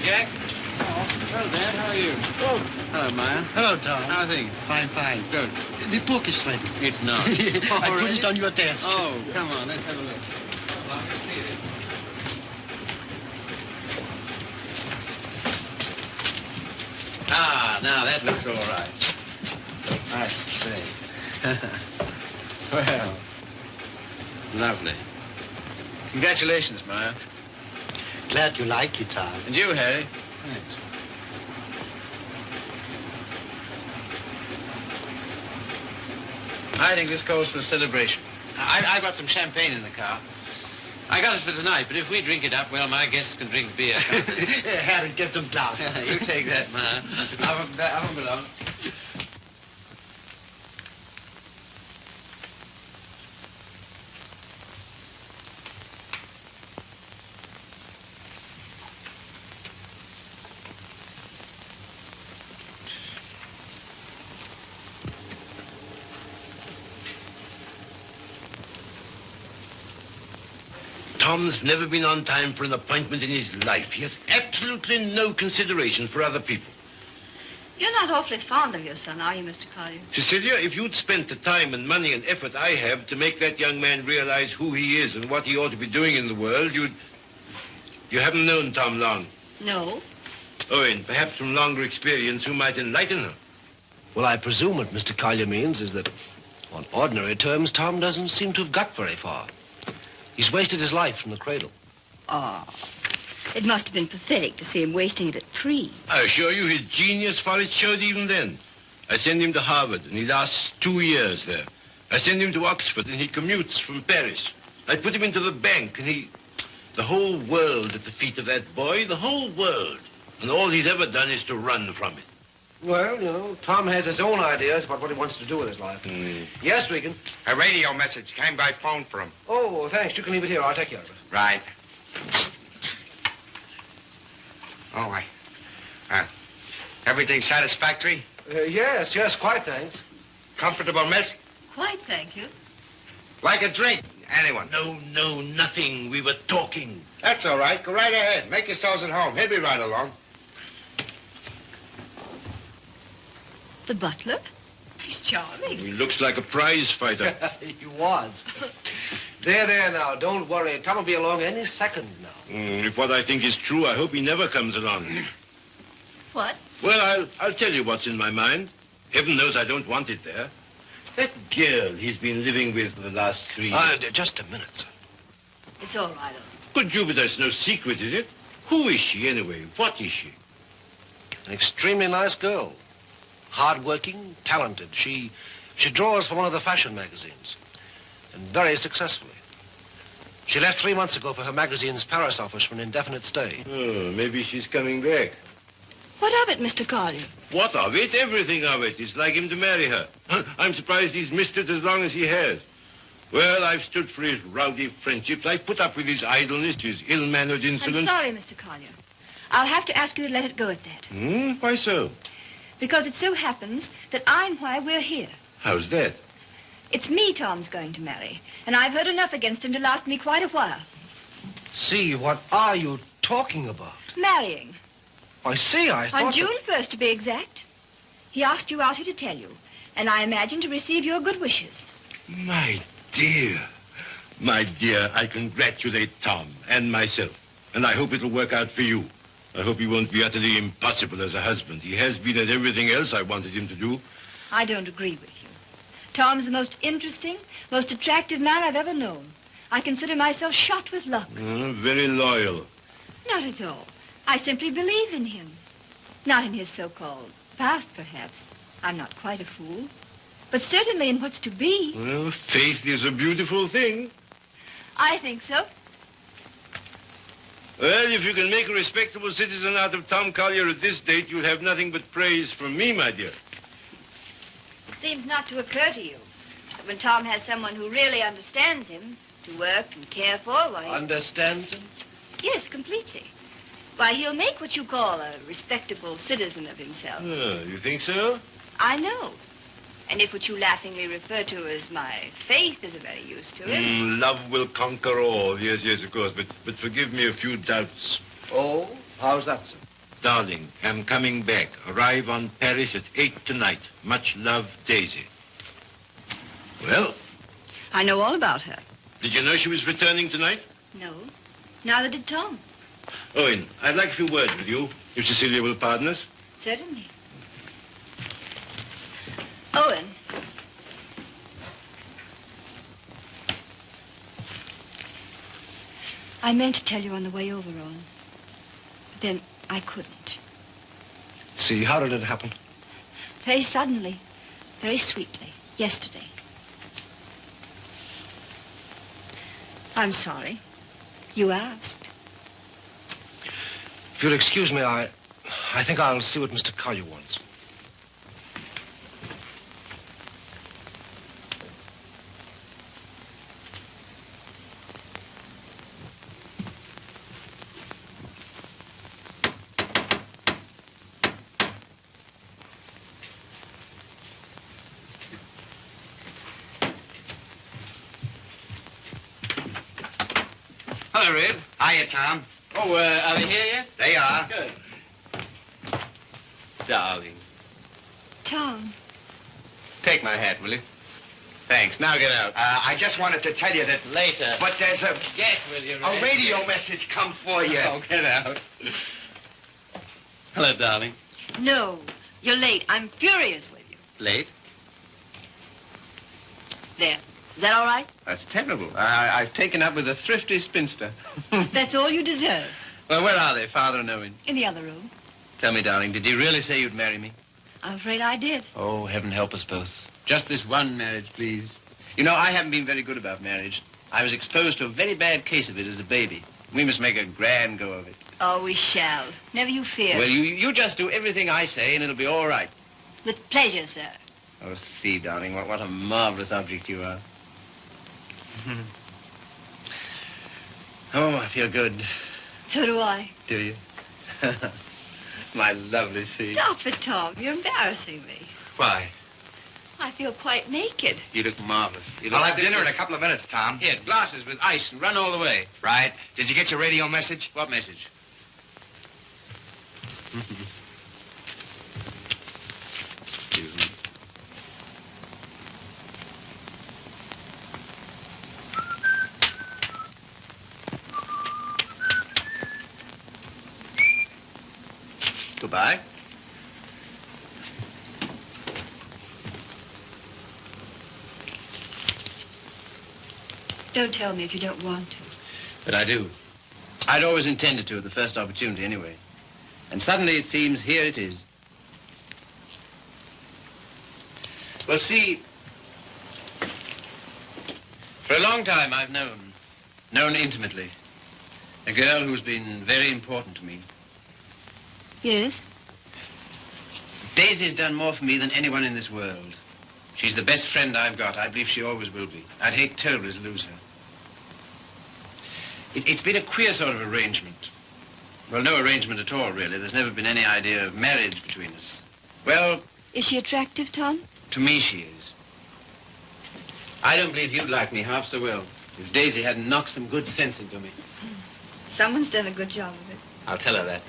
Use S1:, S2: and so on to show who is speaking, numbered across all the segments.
S1: Jack.
S2: Oh, hello, Dad. How are you?
S1: Oh.
S2: Hello, Maya.
S1: Hello, Tom.
S2: How are things?
S1: Fine, fine.
S2: Good.
S1: The book is ready.
S2: It's not.
S1: I put it on your desk.
S2: Oh, come on. Let's have a look. Well, let's see it. Ah, now that looks all right. I say. Well, lovely. Congratulations, Maya.
S1: Glad you like it, Tom.
S2: And you, Harry.
S1: Thanks.
S2: I think this calls for a celebration. I brought some champagne in the car. I got it for tonight, but if we drink it up, well, my guests can drink beer.
S1: Harry, get some glass.
S2: You take that, Maya. Have a beloved.
S3: Tom's never been on time for an appointment in his life. He has absolutely no consideration for other people.
S4: You're not awfully fond of your son, are you, Mr. Collier?
S3: Cecilia, if you'd spent the time and money and effort I have to make that young man realize who he is and what he ought to be doing in the world, You haven't known Tom long.
S4: No.
S3: Oh, and perhaps from longer experience you might enlighten her.
S5: Well, I presume what Mr. Collier means is that, on ordinary terms, Tom doesn't seem to have got very far. He's wasted his life from the cradle.
S4: Oh, it must have been pathetic to see him wasting it at 3.
S3: I assure you his genius for it showed even then. I send him to Harvard, and he lasts 2 years there. I send him to Oxford, and he commutes from Paris. I put him into the bank, and the whole world at the feet of that boy, the whole world. And all he's ever done is to run from it.
S5: Well, you know, Tom has his own ideas about what he wants to do with his life. Yes, Regan?
S6: A radio message came by phone for him.
S5: Oh, thanks. You can leave it here. I'll take care of it.
S6: Right. Oh, everything satisfactory?
S5: Yes, quite, thanks.
S6: Comfortable, miss?
S4: Quite, thank you.
S6: Like a drink? Anyone?
S3: No, nothing. We were talking.
S6: That's all right. Go right ahead. Make yourselves at home. He'll be right along.
S4: The butler? He's charming.
S3: He looks like a prize fighter.
S5: He was. There now. Don't worry. Tom will be along any second now.
S3: If what I think is true, I hope he never comes along.
S4: What?
S3: Well, I'll tell you what's in my mind. Heaven knows I don't want it there. That girl he's been living with for the last 3 years.
S5: Just a minute, sir.
S4: It's all right,
S3: Good Jupiter, it's no secret, is it? Who is she, anyway? What is she?
S5: An extremely nice girl. Hard-working, talented. She draws for one of the fashion magazines. And very successfully. She left 3 months ago for her magazine's Paris office for an indefinite stay.
S3: Oh, maybe she's coming back.
S4: What of it, Mr. Collier?
S3: What of it? Everything of it. It's like him to marry her. I'm surprised he's missed it as long as he has. Well, I've stood for his rowdy friendships. I put up with his idleness, his ill-mannered insolence.
S4: I'm sorry, Mr. Collier. I'll have to ask you to let it go at that.
S3: Why so?
S4: Because it so happens that I'm why we're here.
S3: How's that?
S4: It's me Tom's going to marry, and I've heard enough against him to last me quite a while.
S5: See, what are you talking about?
S4: Marrying.
S5: I see, I thought...
S4: On June 1st, to be exact. He asked you out here to tell you, and I imagine to receive your good wishes.
S3: My dear, I congratulate Tom and myself, and I hope it'll work out for you. I hope he won't be utterly impossible as a husband. He has been at everything else I wanted him to do.
S4: I don't agree with you. Tom's the most interesting, most attractive man I've ever known. I consider myself shot with luck.
S3: Very loyal.
S4: Not at all. I simply believe in him. Not in his so-called past, perhaps. I'm not quite a fool. But certainly in what's to be.
S3: Well, faith is a beautiful thing.
S4: I think so.
S3: Well, if you can make a respectable citizen out of Tom Collier at this date, you'll have nothing but praise from me, my dear.
S4: It seems not to occur to you that when Tom has someone who really understands him, to work and care for, why...
S5: Understands him?
S4: Yes, completely. Why, he'll make what you call a respectable citizen of himself.
S3: You think so?
S4: I know. And if what you laughingly refer to as my faith is of any use to him...
S3: Love will conquer all. Yes, of course. But forgive me a few doubts.
S5: Oh, how's that, sir?
S3: Darling, I'm coming back. Arrive on Paris at 8 tonight. Much love, Daisy. Well,
S4: I know all about her.
S3: did you know she was returning tonight?
S4: No. Neither did Tom.
S3: Owen, I'd like a few words with you, if Cecilia will pardon us.
S4: Certainly. Owen. I meant to tell you on the way over, Owen. But then I couldn't.
S5: See, how did it happen?
S4: Very suddenly, very sweetly, yesterday. I'm sorry. You asked.
S5: If you'll excuse me, I think I'll see what Mr. Collier wants.
S2: Hello, Red.
S1: Hiya, Tom.
S2: Oh, are they here yet?
S1: They are.
S2: Good. Darling.
S4: Tom.
S2: Take my hat, will you? Thanks. Now get out.
S1: I just wanted to tell you that...
S2: Later.
S1: But there's a
S2: Get, will you, Red?
S1: radio message come for you.
S2: Oh, get out. Hello, darling.
S4: No, you're late. I'm furious with you.
S2: Late?
S4: There. Is that all right?
S2: That's terrible. I've taken up with a thrifty spinster.
S4: That's all you deserve.
S2: Well, where are they, Father and Owen?
S4: In the other room.
S2: Tell me, darling, did you really say you'd marry me?
S4: I'm afraid I did.
S2: Oh, heaven help us both. Just this one marriage, please. You know, I haven't been very good about marriage. I was exposed to a very bad case of it as a baby. We must make a grand go of it.
S4: Oh, we shall. Never you fear.
S2: Well, you just do everything I say, and it'll be all right.
S4: With pleasure, sir.
S2: Oh, see, darling, what a marvelous object you are. Oh, I feel good.
S4: So do I.
S2: Do you? My lovely sea.
S4: Stop it, Tom. You're embarrassing me.
S2: Why?
S4: I feel quite naked.
S2: You look marvelous. You
S1: I'll
S2: look
S1: have dinner in a couple of minutes, Tom.
S2: Here, glasses with ice and run all the way.
S1: Right. Did you get your radio message?
S2: What message? Excuse me. Goodbye.
S4: Don't tell me if you don't want to.
S2: But I do. I'd always intended to at the first opportunity anyway. And suddenly it seems here it is. Well, see, for a long time I've known intimately, a girl who's been very important to me.
S4: Yes?
S2: Daisy's done more for me than anyone in this world. She's the best friend I've got. I believe she always will be. I'd hate terribly to lose her. It's been a queer sort of arrangement. Well, no arrangement at all, really. There's never been any idea of marriage between us. Well,
S4: Is she attractive, Tom?
S2: to me she is. I don't believe you'd like me half so well if Daisy hadn't knocked some good sense into me.
S4: Someone's done a good job of it.
S2: I'll tell her that.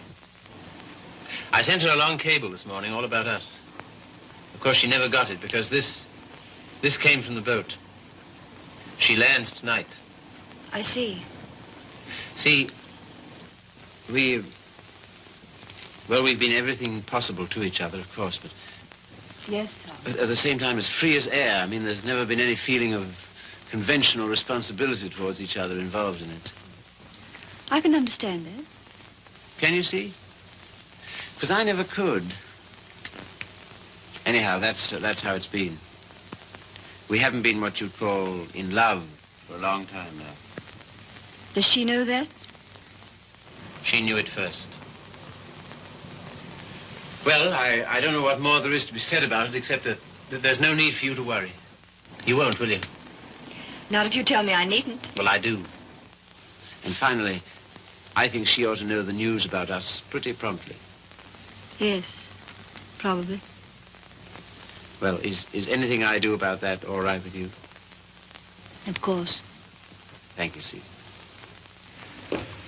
S2: I sent her a long cable this morning all about us. Of course, she never got it because this came from the boat. She lands tonight.
S4: I see.
S2: See, we've been everything possible to each other, of course, but
S4: Yes, Tom.
S2: at the same time as free as air. I mean, there's never been any feeling of conventional responsibility towards each other involved in it.
S4: I can understand that.
S2: Can you see? Because I never could. Anyhow, that's how it's been. We haven't been what you'd call in love for a long time now.
S4: Does she know that?
S2: She knew it first. Well, I don't know what more there is to be said about it, except that there's no need for you to worry. You won't, will you?
S4: Not if you tell me I needn't.
S2: Well, I do. And finally, I think she ought to know the news about us pretty promptly.
S4: Yes, probably.
S2: Well, is anything I do about that all right with you?
S4: Of course.
S2: Thank you, Steve.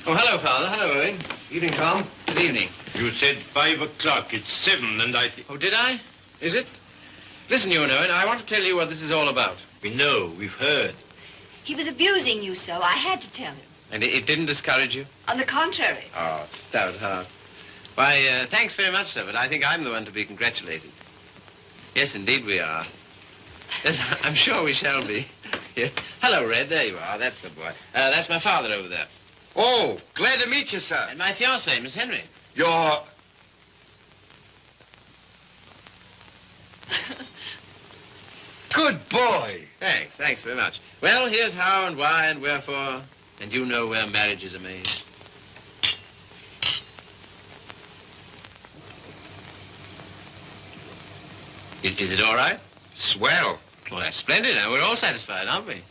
S2: Oh, hello, Father. Hello, Owen.
S5: Evening, Tom.
S2: Good evening.
S3: You said 5 o'clock. It's 7, and I think...
S2: Oh, did I? Is it? Listen, you know it. I want to tell you what this is all about.
S3: We know. We've heard.
S4: He was abusing you so. I had to tell him.
S2: And it didn't discourage you?
S4: On the contrary.
S2: Oh, stout heart. Why, thanks very much, sir, but I think I'm the one to be congratulated. Yes, indeed we are. Yes, I'm sure we shall be. Yeah. Hello, Red. There you are. That's the boy. That's my father over there.
S1: Oh, glad to meet you, sir.
S2: And my fiancée, Miss Henry.
S1: You're... Good boy.
S2: Thanks very much. Well, here's how and why and wherefore, and you know where marriages are made. Is it all right?
S1: Swell.
S2: Well, that's splendid. Now, we're all satisfied, aren't we?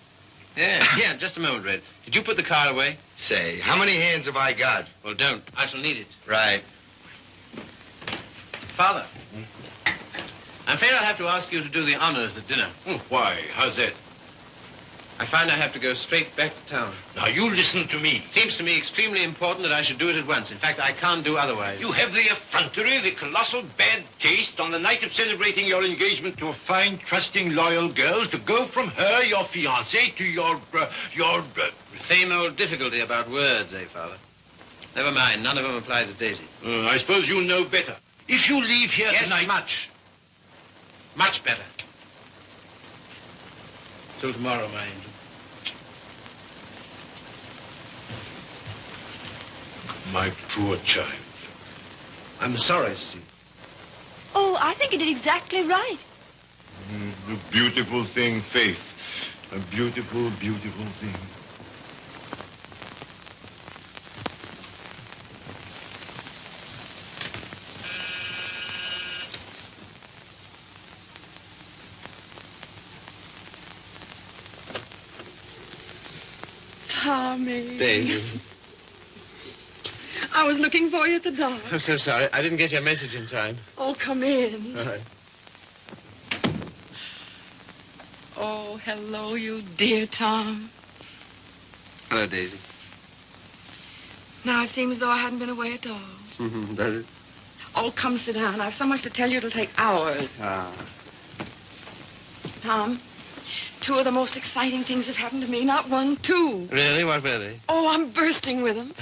S2: Yeah, just a moment, Red. Did you put the car away?
S1: Say, how many hands have I got?
S2: Well, don't. I shall need it.
S1: Right.
S2: Father, I'm afraid I'll have to ask you to do the honors at dinner.
S3: Oh, why? How's that?
S2: I find I have to go straight back to town.
S3: Now, you listen to me.
S2: It seems to me extremely important that I should do it at once. In fact, I can't do otherwise.
S3: You have the effrontery, the colossal bad taste on the night of celebrating your engagement to a fine, trusting, loyal girl to go from her, your fiancée, to your...
S2: Same old difficulty about words, eh, Father? Never mind. None of them apply to Daisy.
S3: I suppose you know better. If you leave here
S2: Yes,
S3: tonight...
S2: much. Much better. Till tomorrow, my angel.
S3: My poor child.
S5: I'm sorry, Cecile.
S4: Oh, I think he did exactly right.
S3: A beautiful thing, Faith. A beautiful, beautiful thing.
S7: Tommy.
S2: Daisy.
S7: I was looking for you at the door.
S2: I'm so sorry. I didn't get your message in time.
S7: Oh, come in.
S2: All right.
S7: Oh, hello, you dear Tom.
S2: Hello, Daisy.
S7: Now it seems as though I hadn't been away at all.
S2: Does it?
S7: Oh, come sit down. I've so much to tell you it'll take hours.
S2: Ah.
S7: Tom, two of the most exciting things have happened to me. Not one, two.
S2: Really? What were they?
S7: Oh, I'm bursting with them.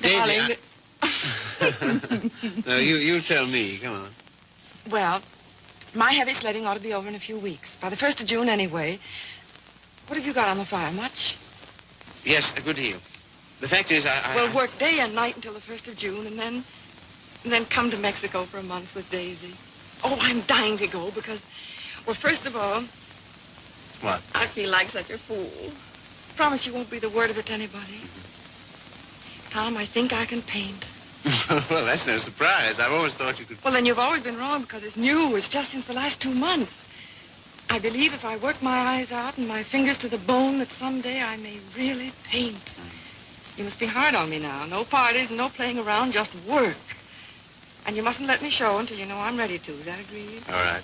S2: Daisy,
S7: Darling,
S2: No, you tell me. Come on.
S7: well, my heavy sledding ought to be over in a few weeks. By the 1st of June, anyway. What have you got on the fire? Much?
S2: Yes, a good deal. The fact is,
S7: We'll work day and night until the 1st of June, and then come to Mexico for a month with Daisy. Oh, I'm dying to go because, well, first of all...
S2: What?
S7: I feel like such a fool. Promise you won't breathe a word of it to anybody. Tom, I think I can paint.
S2: Well, that's no surprise. I've always thought you could...
S7: Well, then you've always been wrong because it's new. It's just since the last 2 months. I believe if I work my eyes out and my fingers to the bone that someday I may really paint. You must be hard on me now. No parties, no playing around, just work. And you mustn't let me show until you know I'm ready to. Is that agreed?
S2: All right.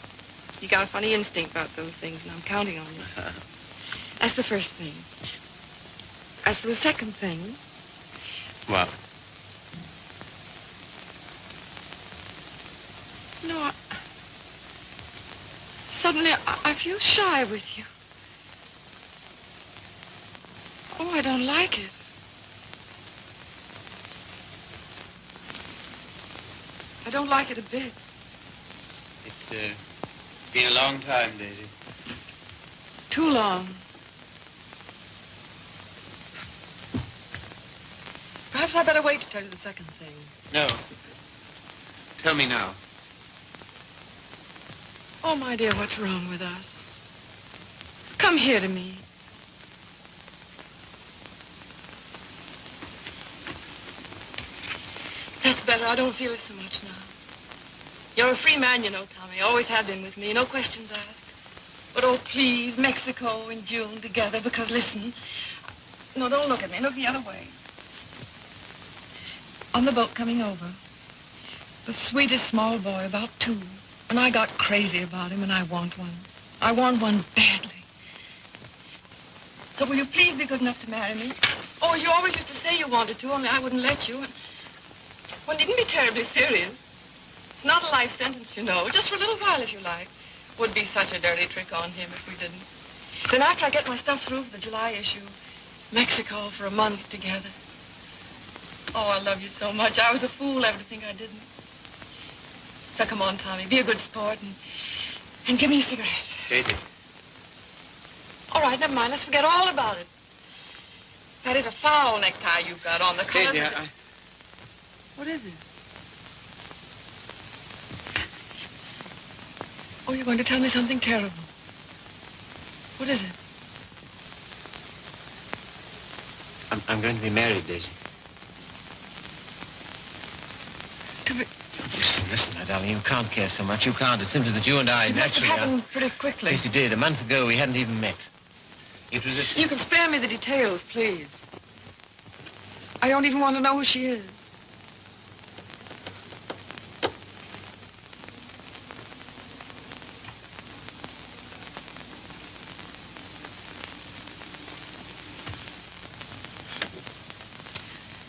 S7: You got a funny instinct about those things, and I'm counting on you. That's the first thing. As for the second thing...
S2: What?
S7: No, suddenly I feel shy with you. Oh, I don't like it. I don't like it a bit.
S2: It's been a long time, Daisy.
S7: Too long. Perhaps I better wait to tell you the second thing.
S2: No. Tell me now.
S7: Oh, my dear, what's wrong with us? Come here to me. That's better. I don't feel it so much now. You're a free man, you know, Tommy. Always have been with me. No questions asked. But, oh, please, Mexico in June together, because, listen. No, don't look at me. Look the other way. On the boat coming over, the sweetest small boy, about 2. And I got crazy about him, and I want one. I want one badly. So will you please be good enough to marry me? Oh, you always used to say you wanted to, only I wouldn't let you. Well, needn't be terribly serious. It's not a life sentence, you know. Just for a little while, if you like. Would be such a dirty trick on him if we didn't. Then after I get my stuff through for the July issue, Mexico for a month together. Oh, I love you so much. I was a fool ever to think I didn't. So come on, Tommy, be a good sport and give me a cigarette.
S2: Katie.
S7: All right, never mind. Let's forget all about it. That is a foul necktie you've got on. The colors.
S2: Katie,
S7: What is it? Oh, you're going to tell me something terrible. What is it?
S2: I'm going to be married, Daisy.
S7: To be...
S2: Listen, my darling, you can't care so much. You can't. It's simply that you and I
S7: It must have
S2: naturally
S7: happened pretty quickly.
S2: Yes, it did. A month ago, we hadn't even met. It was a...
S7: You can spare me the details, please. I don't even want to know who she is.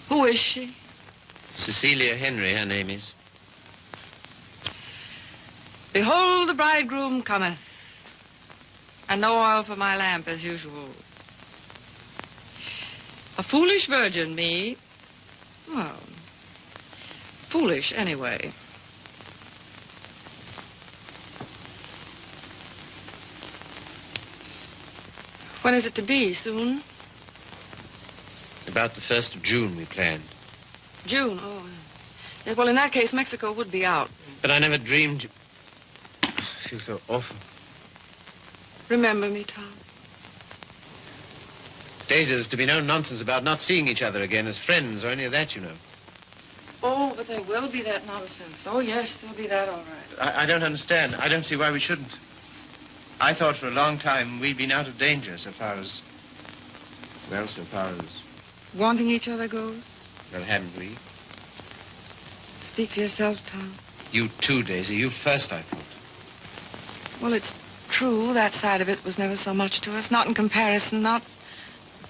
S7: Who is she?
S2: Cecilia Henry, her name is.
S7: Behold, the bridegroom cometh, and no oil for my lamp as usual. A foolish virgin, me. Well, foolish anyway. When is it to be? Soon?
S2: About the 1st of June, we planned.
S7: June, oh. Yes, well, in that case, Mexico would be out.
S2: But I never dreamed... I feel so awful.
S7: Remember me, Tom.
S2: Daisy, there's to be no nonsense about not seeing each other again as friends or any of that, you know.
S7: Oh, but there will be that nonsense. Oh, yes, there'll be that, all right.
S2: I don't understand. I don't see why we shouldn't. I thought for a long time we'd been out of danger so far as... Well, so far as...
S7: Wanting each other goes?
S2: Well, hadn't we?
S7: Speak for yourself, Tom.
S2: You too, Daisy. You first, I thought.
S7: Well, it's true. That side of it was never so much to us. Not in comparison. Not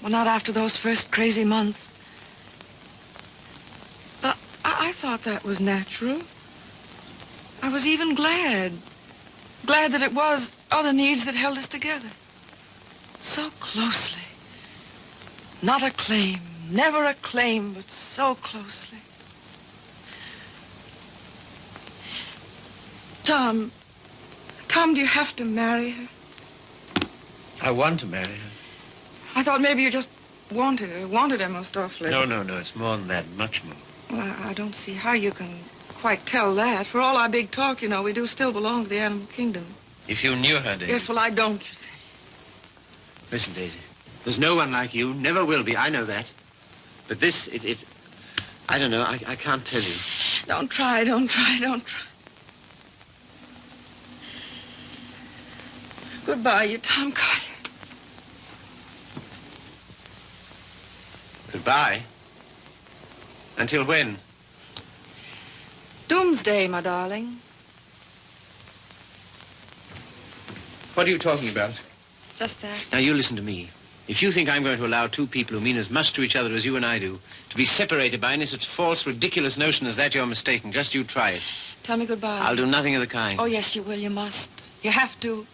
S7: after those first crazy months. But I thought that was natural. I was even glad. Glad that it was other needs that held us together. So closely. Not a claim. Never a claim, but so closely. Tom, do you have to marry her?
S2: I want to marry her.
S7: I thought maybe you just wanted her most awfully.
S2: No, it's more than that, much more.
S7: Well, I don't see how you can quite tell that. For all our big talk, you know, we do still belong to the animal kingdom.
S2: If you knew her, Daisy.
S7: Yes, well, I don't, you see.
S2: Listen, Daisy, there's no one like you, never will be, I know that. But this, I don't know, I can't tell you.
S7: Don't try. Goodbye, you Tom Carter.
S2: Goodbye. Until when?
S7: Doomsday, my darling.
S2: What are you talking about?
S7: Just that.
S2: Now, you listen to me. If you think I'm going to allow two people who mean as much to each other as you and I do to be separated by any such false, ridiculous notion as that, you're mistaken. Just you try it.
S7: Tell me goodbye.
S2: I'll do nothing of the kind.
S7: Oh, yes, you will. You must. You have to.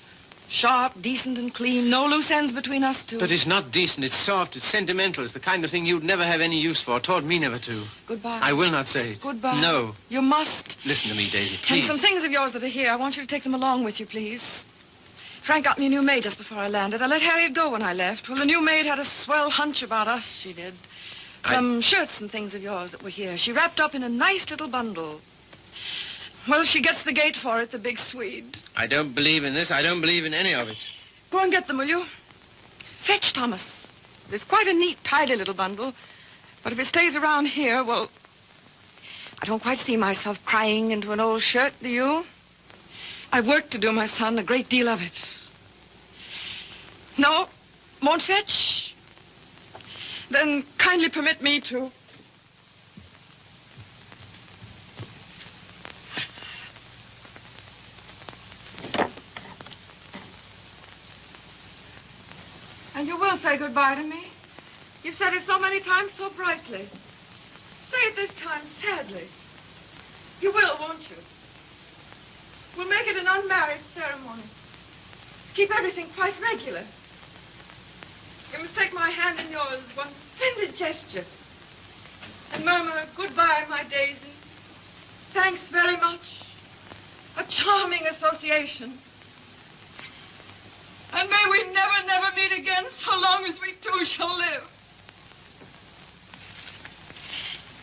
S7: Sharp, decent, and clean. No loose ends between us two.
S2: But it's not decent. It's soft. It's sentimental. It's the kind of thing you'd never have any use for. Taught me never to.
S7: Goodbye.
S2: I will not say it.
S7: Goodbye.
S2: No.
S7: You must.
S2: Listen to me, Daisy,
S7: And
S2: please.
S7: some things of yours that are here, I want you to take them along with you, please. Frank got me a new maid just before I landed. I let Harriet go when I left. Well, the new maid had a swell hunch about us, she did. Some shirts and things of yours that were here. She wrapped up in a nice little bundle. Well, she gets the gate for it, the big Swede.
S2: I don't believe in this. I don't believe in any of it.
S7: Go and get them, will you? Fetch, Thomas. It's quite a neat, tidy little bundle. But if it stays around here, well, I don't quite see myself crying into an old shirt, do you? I've work to do, my son, a great deal of it. No? Won't fetch? Then kindly permit me to. And you will say goodbye to me? You've said it so many times so brightly. Say it this time sadly. You will, won't you? We'll make it an unmarried ceremony. Keep everything quite regular. You must take my hand in yours, one splendid gesture, and murmur goodbye, my Daisy. Thanks very much. A charming association. And may we never, never meet again so long as we two shall live.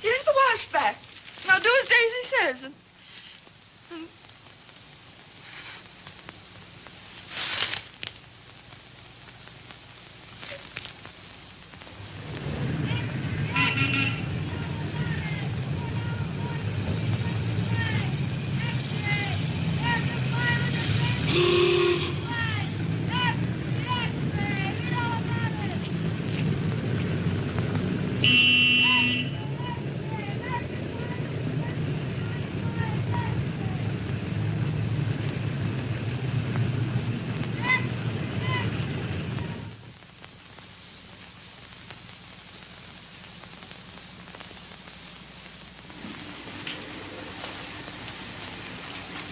S7: Here's the washback. Now do as Daisy says. And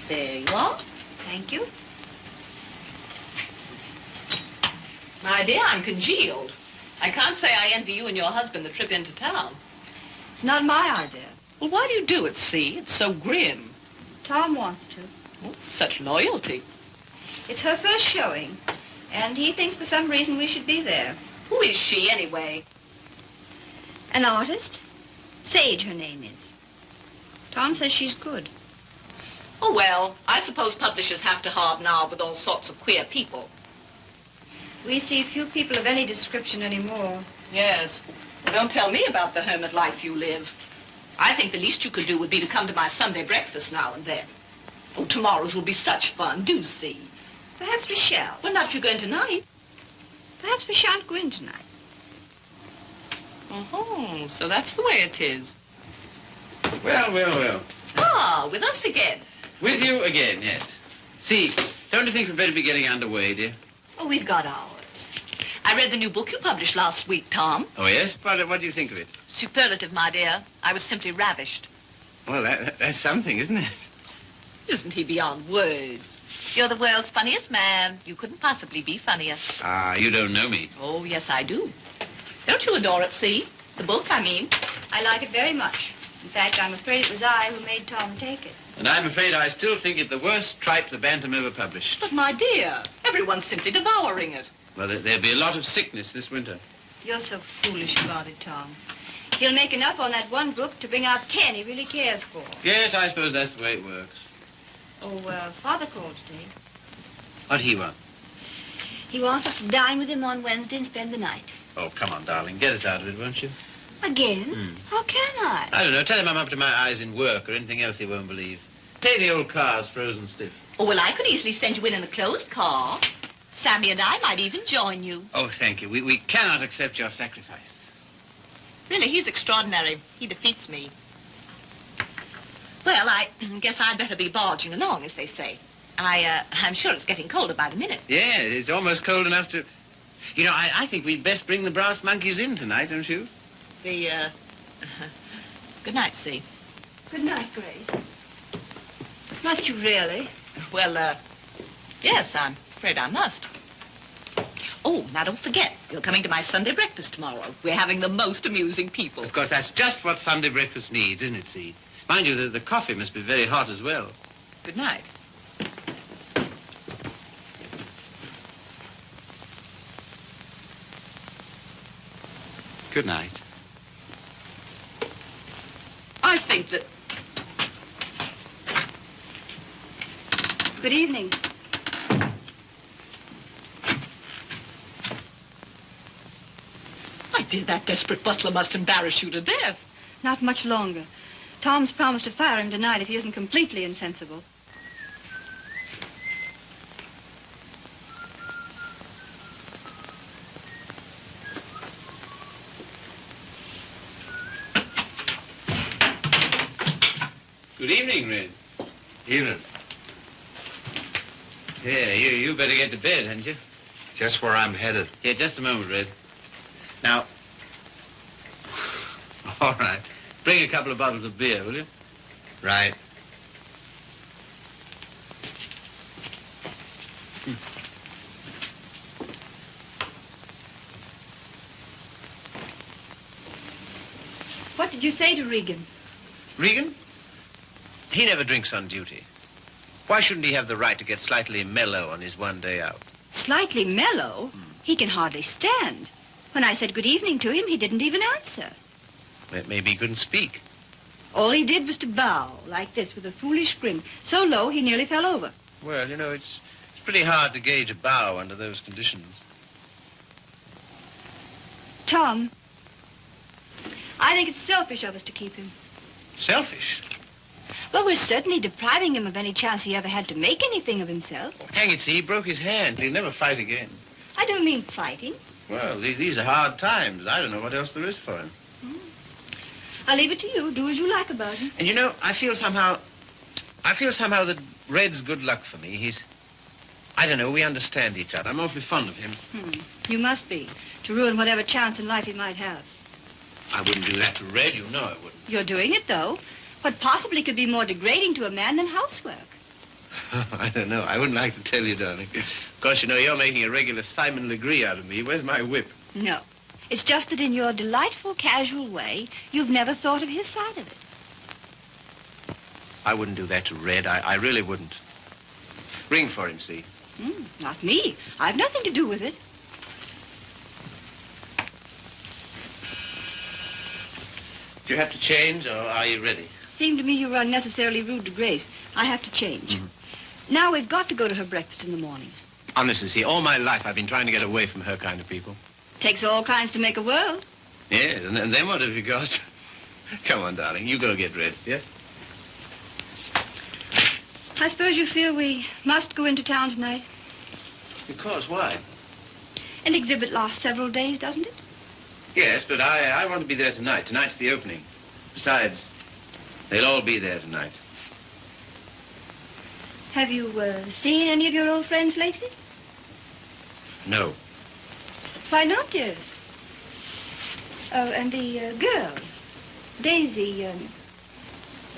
S8: there you are.
S4: Thank you.
S8: My dear, I'm congealed. I can't say I envy you and your husband the trip into town.
S4: It's not my idea.
S8: Well, why do you do it, see? It's so grim.
S4: Tom wants to.
S8: Oh, such loyalty.
S4: It's her first showing, and he thinks for some reason we should be there.
S8: Who is she, anyway?
S4: An artist? Sage, her name is. Tom says she's good.
S8: Oh, well, I suppose publishers have to hobnob with all sorts of queer people.
S4: We see few people of any description anymore.
S8: Yes. Well, don't tell me about the hermit life you live. I think the least you could do would be to come to my Sunday breakfast now and then. Oh, tomorrow's will be such fun. Do see.
S4: Perhaps we shall.
S8: Well, not if you're going tonight.
S4: Perhaps we shan't go in tonight.
S8: Oh, so that's the way it is.
S2: Well, well, well.
S8: Ah, with us again.
S2: With you again, yes. See, don't you think we'd better be getting underway, dear?
S8: Oh, we've got ours. I read the new book you published last week, Tom.
S2: Oh, yes? What do you think of it?
S8: Superlative, my dear. I was simply ravished.
S2: Well, that's something, isn't it?
S8: Isn't he beyond words? You're the world's funniest man. You couldn't possibly be funnier.
S2: Ah, you don't know me.
S8: Oh, yes, I do. Don't you adore it, see? The book, I mean.
S4: I like it very much. In fact, I'm afraid it was I who made Tom take it.
S2: And I'm afraid I still think it the worst tripe the Bantam ever published.
S8: But, my dear, everyone's simply devouring it.
S2: Well, there'll be a lot of sickness this winter.
S4: You're so foolish about it, Tom. He'll make enough on that one book to bring out 10 he really cares for.
S2: Yes, I suppose that's the way it works.
S4: Oh, Father called today.
S2: What'd he want?
S4: He wants us to dine with him on Wednesday and spend the night.
S2: Oh, come on, darling. Get us out of it, won't you?
S4: Again? How can I?
S2: I don't know. Tell him I'm up to my eyes in work or anything else he won't believe. Take the old car's frozen stiff.
S8: Oh, well, I could easily send you in a closed car. Sammy and I might even join you.
S2: Oh, thank you. We cannot accept your sacrifice.
S8: Really, he's extraordinary. He defeats me. Well, I guess I'd better be barging along, as they say. I'm sure it's getting colder by the minute.
S2: Yeah, it's almost cold enough to... You know, I think we'd best bring the brass monkeys in tonight, don't you?
S8: Good night, See.
S4: Good night, Grace. Must you really?
S8: Well, yes, I'm afraid I must. Oh, now don't forget, you're coming to my Sunday breakfast tomorrow. We're having the most amusing people.
S2: Of course, that's just what Sunday breakfast needs, isn't it, See? Mind you, the coffee must be very hot as well.
S8: Good night.
S2: Good night.
S8: I think that...
S4: Good evening.
S8: My dear, that desperate butler must embarrass you to death.
S4: Not much longer. Tom's promised to fire him tonight if he isn't completely insensible.
S2: Good evening, Red.
S1: Evening.
S2: Yeah, you better get to bed, hadn't you?
S1: Just where I'm headed.
S2: Yeah, just a moment, Red. Now, All right. Bring a couple of bottles of beer, will you?
S1: Right.
S4: What did you say to Regan?
S2: Regan? He never drinks on duty. Why shouldn't he have the right to get slightly mellow on his one day out?
S4: Slightly mellow? He can hardly stand. When I said good evening to him, he didn't even answer.
S2: Maybe he couldn't speak.
S4: All he did was to bow, like this, with a foolish grin, so low he nearly fell over.
S2: Well, you know, it's pretty hard to gauge a bow under those conditions.
S4: Tom, I think it's selfish of us to keep him.
S2: Selfish?
S4: Well, we're certainly depriving him of any chance he ever had to make anything of himself.
S2: Hang it, see, he broke his hand. He'll never fight again.
S4: I don't mean fighting.
S2: Well, these are hard times. I don't know what else there is for him.
S4: I'll leave it to you. Do as you like about him.
S2: And you know, I feel somehow that Red's good luck for me. I don't know, we understand each other. I'm awfully fond of him.
S4: You must be, to ruin whatever chance in life he might have.
S2: I wouldn't do that to Red, you know I wouldn't.
S4: You're doing it, though. What possibly could be more degrading to a man than housework?
S2: I don't know. I wouldn't like to tell you, darling. Of course, you know, you're making a regular Simon Legree out of me. Where's my whip?
S4: No. It's just that in your delightful, casual way, you've never thought of his side of it.
S2: I wouldn't do that to Red. I really wouldn't. Ring for him, see?
S4: Not me. I've nothing to do with it.
S2: Do you have to change, or are you ready?
S4: Seemed to me you were unnecessarily rude to Grace. I have to change. Now we've got to go to her breakfast in the morning.
S2: Honestly, see, all my life I've been trying to get away from her kind of people.
S4: Takes all kinds to make a world.
S2: Yes, and then what have you got? Come on, darling, you go get dressed, yes?
S4: I suppose you feel we must go into town tonight.
S2: Because, why?
S4: An exhibit lasts several days, doesn't it?
S2: Yes, but I want to be there tonight. Tonight's the opening. Besides, they'll all be there tonight.
S4: Have you seen any of your old friends lately?
S2: No.
S4: Why not, dearest? Oh, and the girl, Daisy,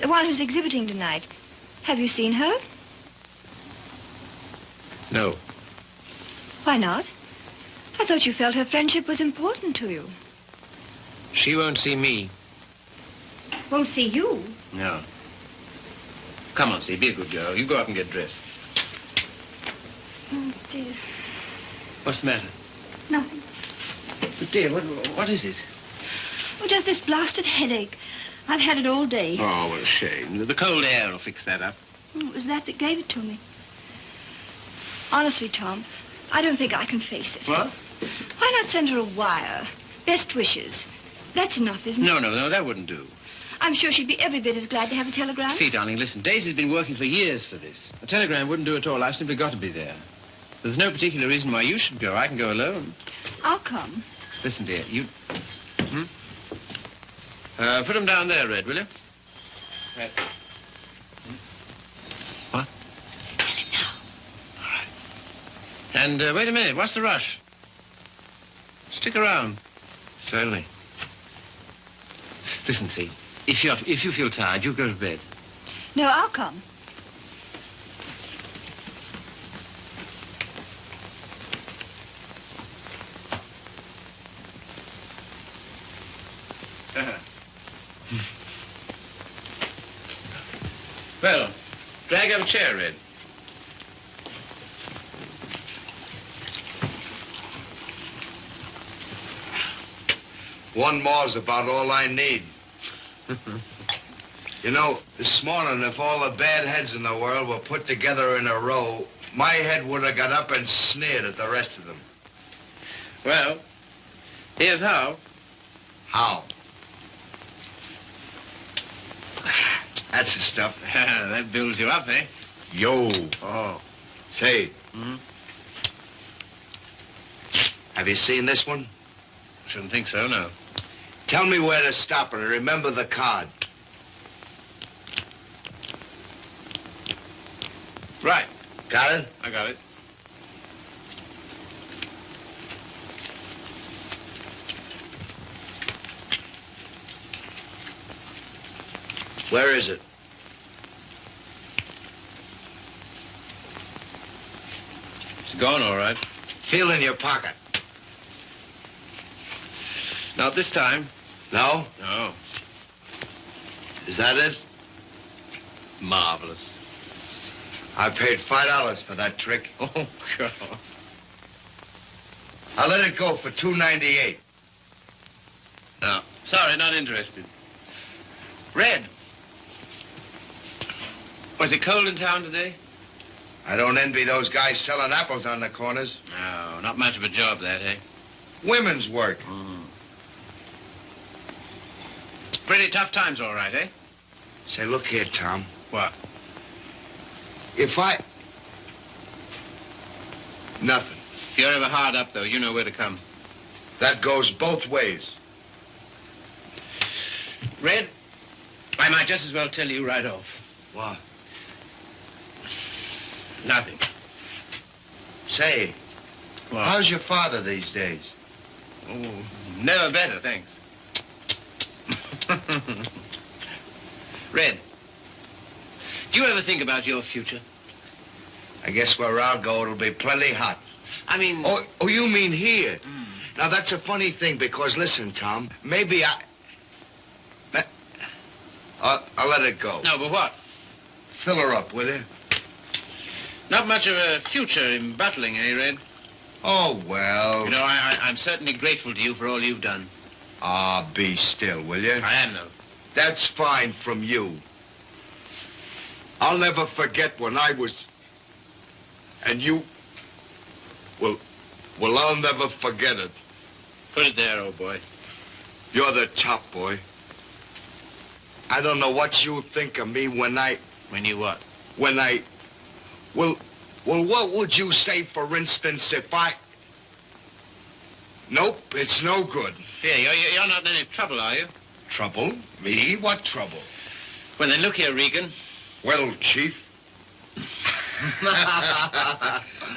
S4: the one who's exhibiting tonight. Have you seen her?
S2: No.
S4: Why not? I thought you felt her friendship was important to you.
S2: She won't see me.
S4: Won't see you?
S2: No. Come on, see, be a good girl. You go up and get dressed.
S4: Oh, dear.
S2: What's the matter?
S4: Nothing.
S2: But, dear, what is it?
S4: Oh, just this blasted headache. I've had it all day.
S2: Oh, what a shame. The cold air will fix that up.
S4: It was that gave it to me. Honestly, Tom, I don't think I can face it.
S2: What?
S4: Why not send her a wire? Best wishes. That's enough, isn't it?
S2: No, that wouldn't do.
S4: I'm sure she'd be every bit as glad to have a telegram.
S2: See, darling, listen, Daisy's been working for years for this. A telegram wouldn't do at all. I've simply got to be there. There's no particular reason why you should go. I can go alone.
S4: I'll come.
S2: Listen, dear, you... put them down there, Red, will you? Right. What?
S4: Tell him now.
S2: All right. And wait a minute. What's the rush? Stick around.
S1: Certainly.
S2: Listen, see, if you feel tired, you go to bed.
S4: No, I'll come.
S2: Well, drag up a chair, Red.
S1: One more's about all I need. You know, this morning, if all the bad heads in the world were put together in a row, my head would have got up and sneered at the rest of them.
S2: Well, here's how.
S1: How? That's the stuff.
S2: That builds you up, eh?
S1: Yo.
S2: Oh.
S1: Say. Have you seen this one?
S2: Shouldn't think so, no.
S1: Tell me where to stop and remember the card.
S2: Right.
S1: Got it?
S2: I got it.
S1: Where is it?
S2: It's gone, all right.
S1: Feel in your pocket.
S2: Not this time.
S1: No?
S2: No.
S1: Is that it?
S2: Marvelous.
S1: I paid $5 for that trick.
S2: Oh, God.
S1: I let it go for $2.98.
S2: No. Sorry, not interested. Red. Was it cold in town today?
S1: I don't envy those guys selling apples on the corners.
S2: No, not much of a job, that, eh?
S1: Women's work.
S2: Pretty tough times, all right, eh?
S1: Say, look here, Tom.
S2: What?
S1: Nothing.
S2: If you're ever hard up, though, you know where to come.
S1: That goes both ways.
S2: Red, I might just as well tell you right off.
S1: What?
S2: Nothing.
S1: Say,
S2: What?
S1: how's your father these days?
S2: Oh, never better, thanks. Red, do you ever think about your future?
S1: I guess where I'll go, it'll be plenty hot.
S2: I mean...
S1: Oh, you mean here? Now, that's a funny thing, because, listen, Tom, maybe I'll let it go.
S2: No, but what?
S1: Fill her up, will you?
S2: Not much of a future in battling, eh, Red?
S1: Oh, well.
S2: You know, I'm certainly grateful to you for all you've done.
S1: Ah, be still, will you?
S2: I am, though.
S1: That's fine from you. I'll never forget when I was... And you... Well, I'll never forget it.
S2: Put it there, old boy.
S1: You're the top, boy. I don't know what you think of me when
S2: you what?
S1: When I... Well, what would you say, for instance, if I... Nope, it's no good.
S2: Here, you're not in any trouble, are you?
S1: Trouble? Me? What trouble?
S2: Well, then look here, Regan.
S1: Well, Chief.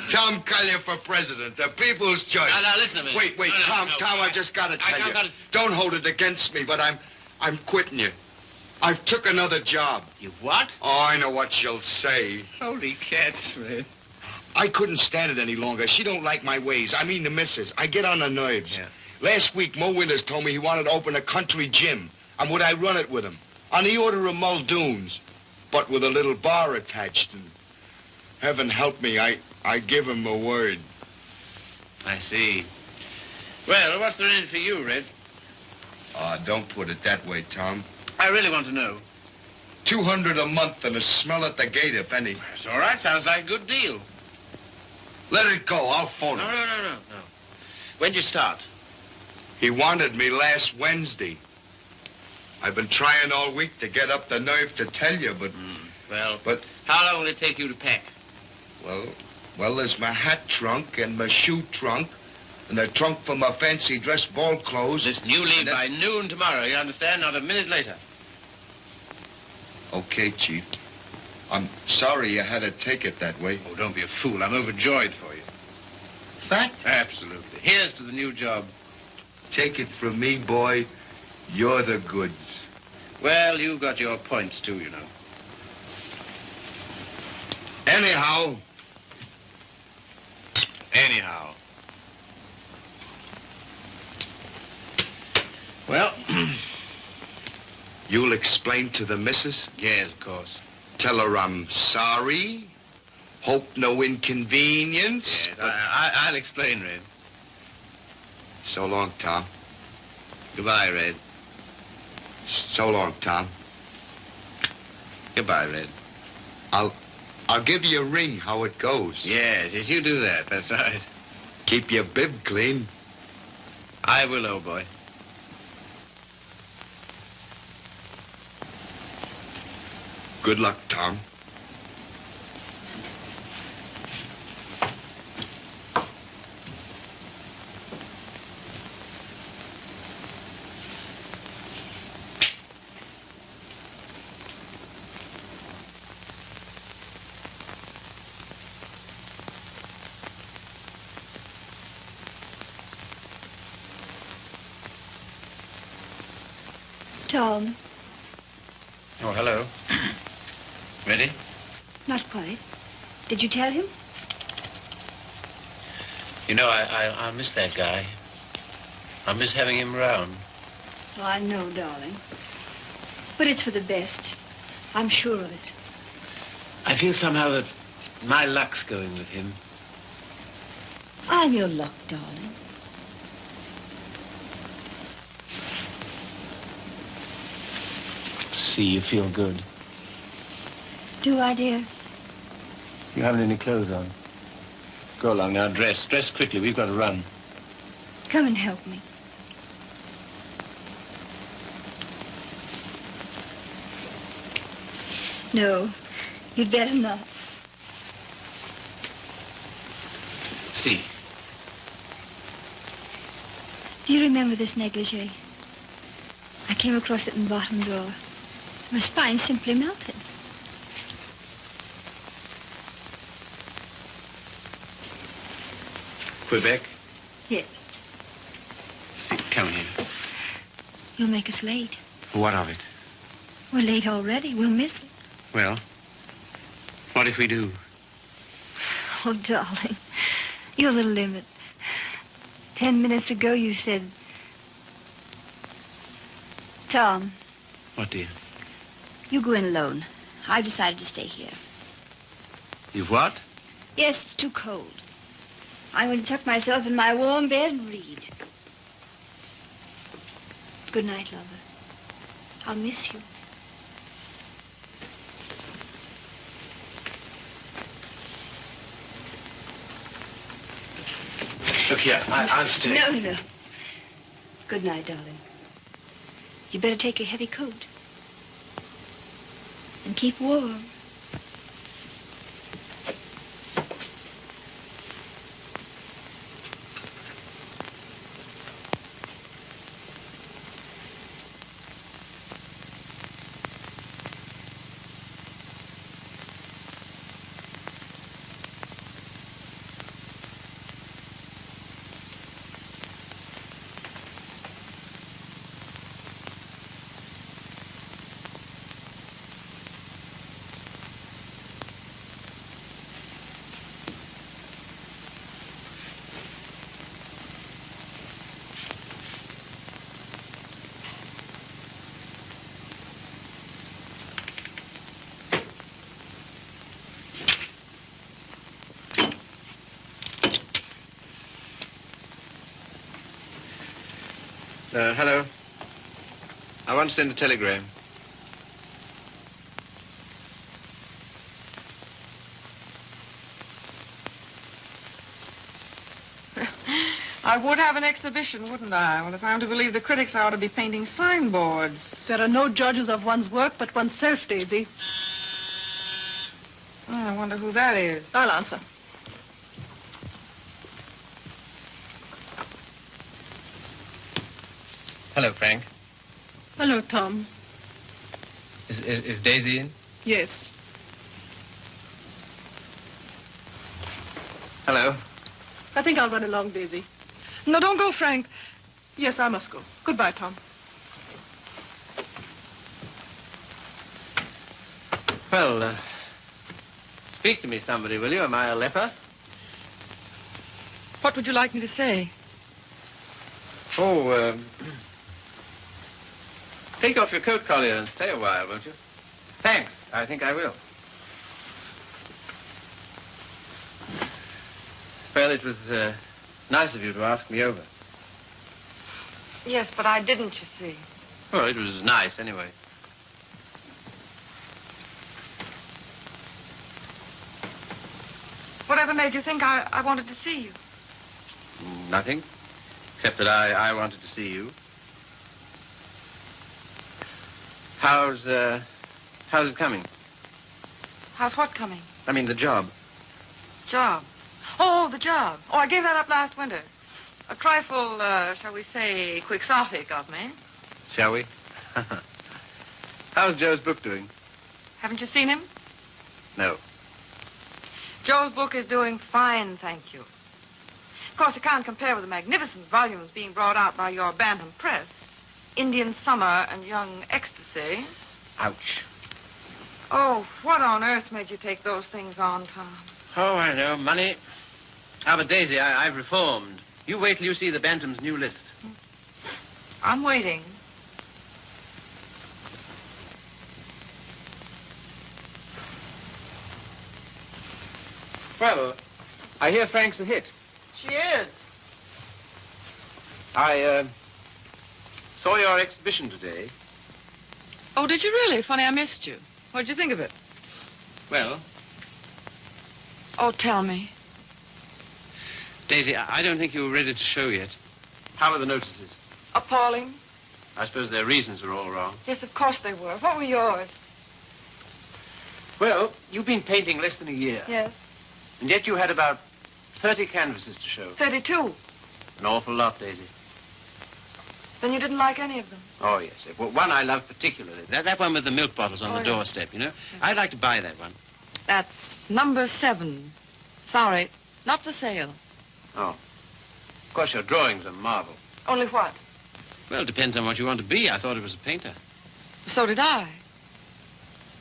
S1: Tom Collier for president, the people's choice.
S2: Now, listen to me.
S1: Wait,
S2: No,
S1: Tom,
S2: no.
S1: I just gotta tell you.
S2: gotta-
S1: Don't hold it against me, but I'm quitting you. I've took another job.
S2: You what?
S1: Oh, I know what you'll say.
S2: Holy cats, man.
S1: I couldn't stand it any longer. She don't like my ways. I mean the missus. I get on her nerves.
S2: Yeah.
S1: Last week, Mo Winters told me he wanted to open a country gym. And would I run it with him? On the order of Muldoon's. But with a little bar attached. And heaven help me, I give him a word.
S2: I see. Well, what's there in it for you, Red?
S1: Don't put it that way, Tom.
S2: I really want to know.
S1: $200 a month and a smell at the gate, if any.
S2: That's all right. Sounds like a good deal.
S1: Let it go. I'll phone him.
S2: No. When'd you start?
S1: He wanted me last Wednesday. I've been trying all week to get up the nerve to tell you, but...
S2: But how long will it take you to pack?
S1: Well, there's my hat trunk and my shoe trunk and the trunk for my fancy dress ball clothes.
S2: Listen, you leave by noon tomorrow, you understand? Not a minute later.
S1: Okay, Chief. I'm sorry you had to take it that way.
S2: Oh, don't be a fool. I'm overjoyed for you.
S1: That?
S2: Absolutely. Here's to the new job.
S1: Take it from me, boy. You're the goods.
S2: Well, you've got your points, too, you know.
S1: Anyhow.
S2: Well,
S1: You'll explain to the missus?
S2: yes, of course.
S1: Tell her I'm sorry. Hope no inconvenience.
S2: Yes, I'll explain, Red.
S1: So long, Tom.
S2: Goodbye, Red.
S1: So long, Tom.
S2: Goodbye, Red.
S1: I'll give you a ring how it goes.
S2: Yes, you do that. That's right.
S1: Keep your bib clean.
S2: I will, old boy.
S1: Good luck, Tom.
S4: Tom,
S2: Oh, hello. Ready?
S4: Not quite. Did you tell him?
S2: You know, I miss that guy. I miss having him around.
S4: Oh, I know, darling. But it's for the best. I'm sure of it.
S2: I feel somehow that my luck's going with him.
S4: I'm your luck, darling.
S2: See, you feel good.
S4: Do I, dear?
S2: You haven't any clothes on. Go along now, dress. Dress quickly. We've got to run.
S4: Come and help me. No, you'd better not.
S2: See.
S4: Do you remember this negligee? I came across it in the bottom drawer. My spine simply melted.
S2: Quebec?
S4: Yes.
S2: See, come here.
S4: You'll make us late.
S2: What of it?
S4: We're late already. We'll miss it.
S2: Well, what if we do?
S4: Oh, darling, you're the limit. 10 minutes ago you said... Tom,
S2: What, dear?
S4: you go in alone. I've decided to stay here.
S2: You've what?
S4: Yes, it's too cold. I'm going to tuck myself in my warm bed and read. Good night, lover. I'll miss you.
S2: Look here, I'll stay.
S4: No, no. Good night, darling. You better take your heavy coat. And keep warm.
S2: Hello. I want to send a telegram.
S7: I would have an exhibition, wouldn't I? Well, if I'm to believe the critics, I ought to be painting signboards.
S9: There are no judges of one's work but oneself, Daisy.
S7: Oh, I wonder who that is.
S9: I'll answer.
S2: Hello, Frank.
S9: Hello, Tom.
S2: Is Daisy in?
S9: Yes.
S2: Hello.
S9: I think I'll run along, Daisy.
S7: No, don't go, Frank.
S9: Yes, I must go. Goodbye, Tom.
S2: Well, speak to me, somebody, will you? Am I a leper?
S7: What would you like me to say?
S2: Oh, take off your coat collar and stay a while, won't you? Thanks. I think I will. Well, it was nice of you to ask me over.
S7: Yes, but I didn't, you see.
S2: Well, it was nice anyway.
S7: Whatever made you think I wanted to see you?
S2: Nothing, except that I wanted to see you. How's it coming?
S7: How's what coming?
S2: I mean, the job.
S7: Job. Oh, the job. Oh, I gave that up last winter. A trifle, shall we say, quixotic of me.
S2: Shall we? How's Joe's book doing?
S7: Haven't you seen him?
S2: No.
S7: Joe's book is doing fine, thank you. Of course, it can't compare with the magnificent volumes being brought out by your Bantam Press. Indian Summer and Young Ecstasy.
S2: Ouch.
S7: Oh, what on earth made you take those things on, Tom?
S2: Oh, I know. Money. Ah, but Daisy, I've reformed. You wait till you see the Bantam's new list.
S7: I'm waiting.
S2: Well, I hear Frank's a hit.
S7: She is.
S2: I saw your exhibition today.
S7: Oh, did you really? Funny, I missed you. What did you think of it?
S2: Well,
S7: Oh, tell me.
S2: Daisy, I don't think you were ready to show yet. How are the notices?
S7: Appalling.
S2: I suppose their reasons were all wrong.
S7: Yes, of course they were. What were yours?
S2: Well, you've been painting less than a year.
S7: Yes.
S2: And yet you had about 30 canvases to show.
S7: 32.
S2: An awful lot, Daisy.
S7: Then you didn't like any of them?
S2: Oh, yes. Well, one I love particularly. That one with the milk bottles on the
S7: yeah.
S2: doorstep, you know? I'd like to buy that one.
S7: That's number 7. Sorry, not for sale.
S2: Oh. Of course, your drawing's a marvel.
S7: Only what?
S2: Well, it depends on what you want to be. I thought it was a painter.
S7: So did I.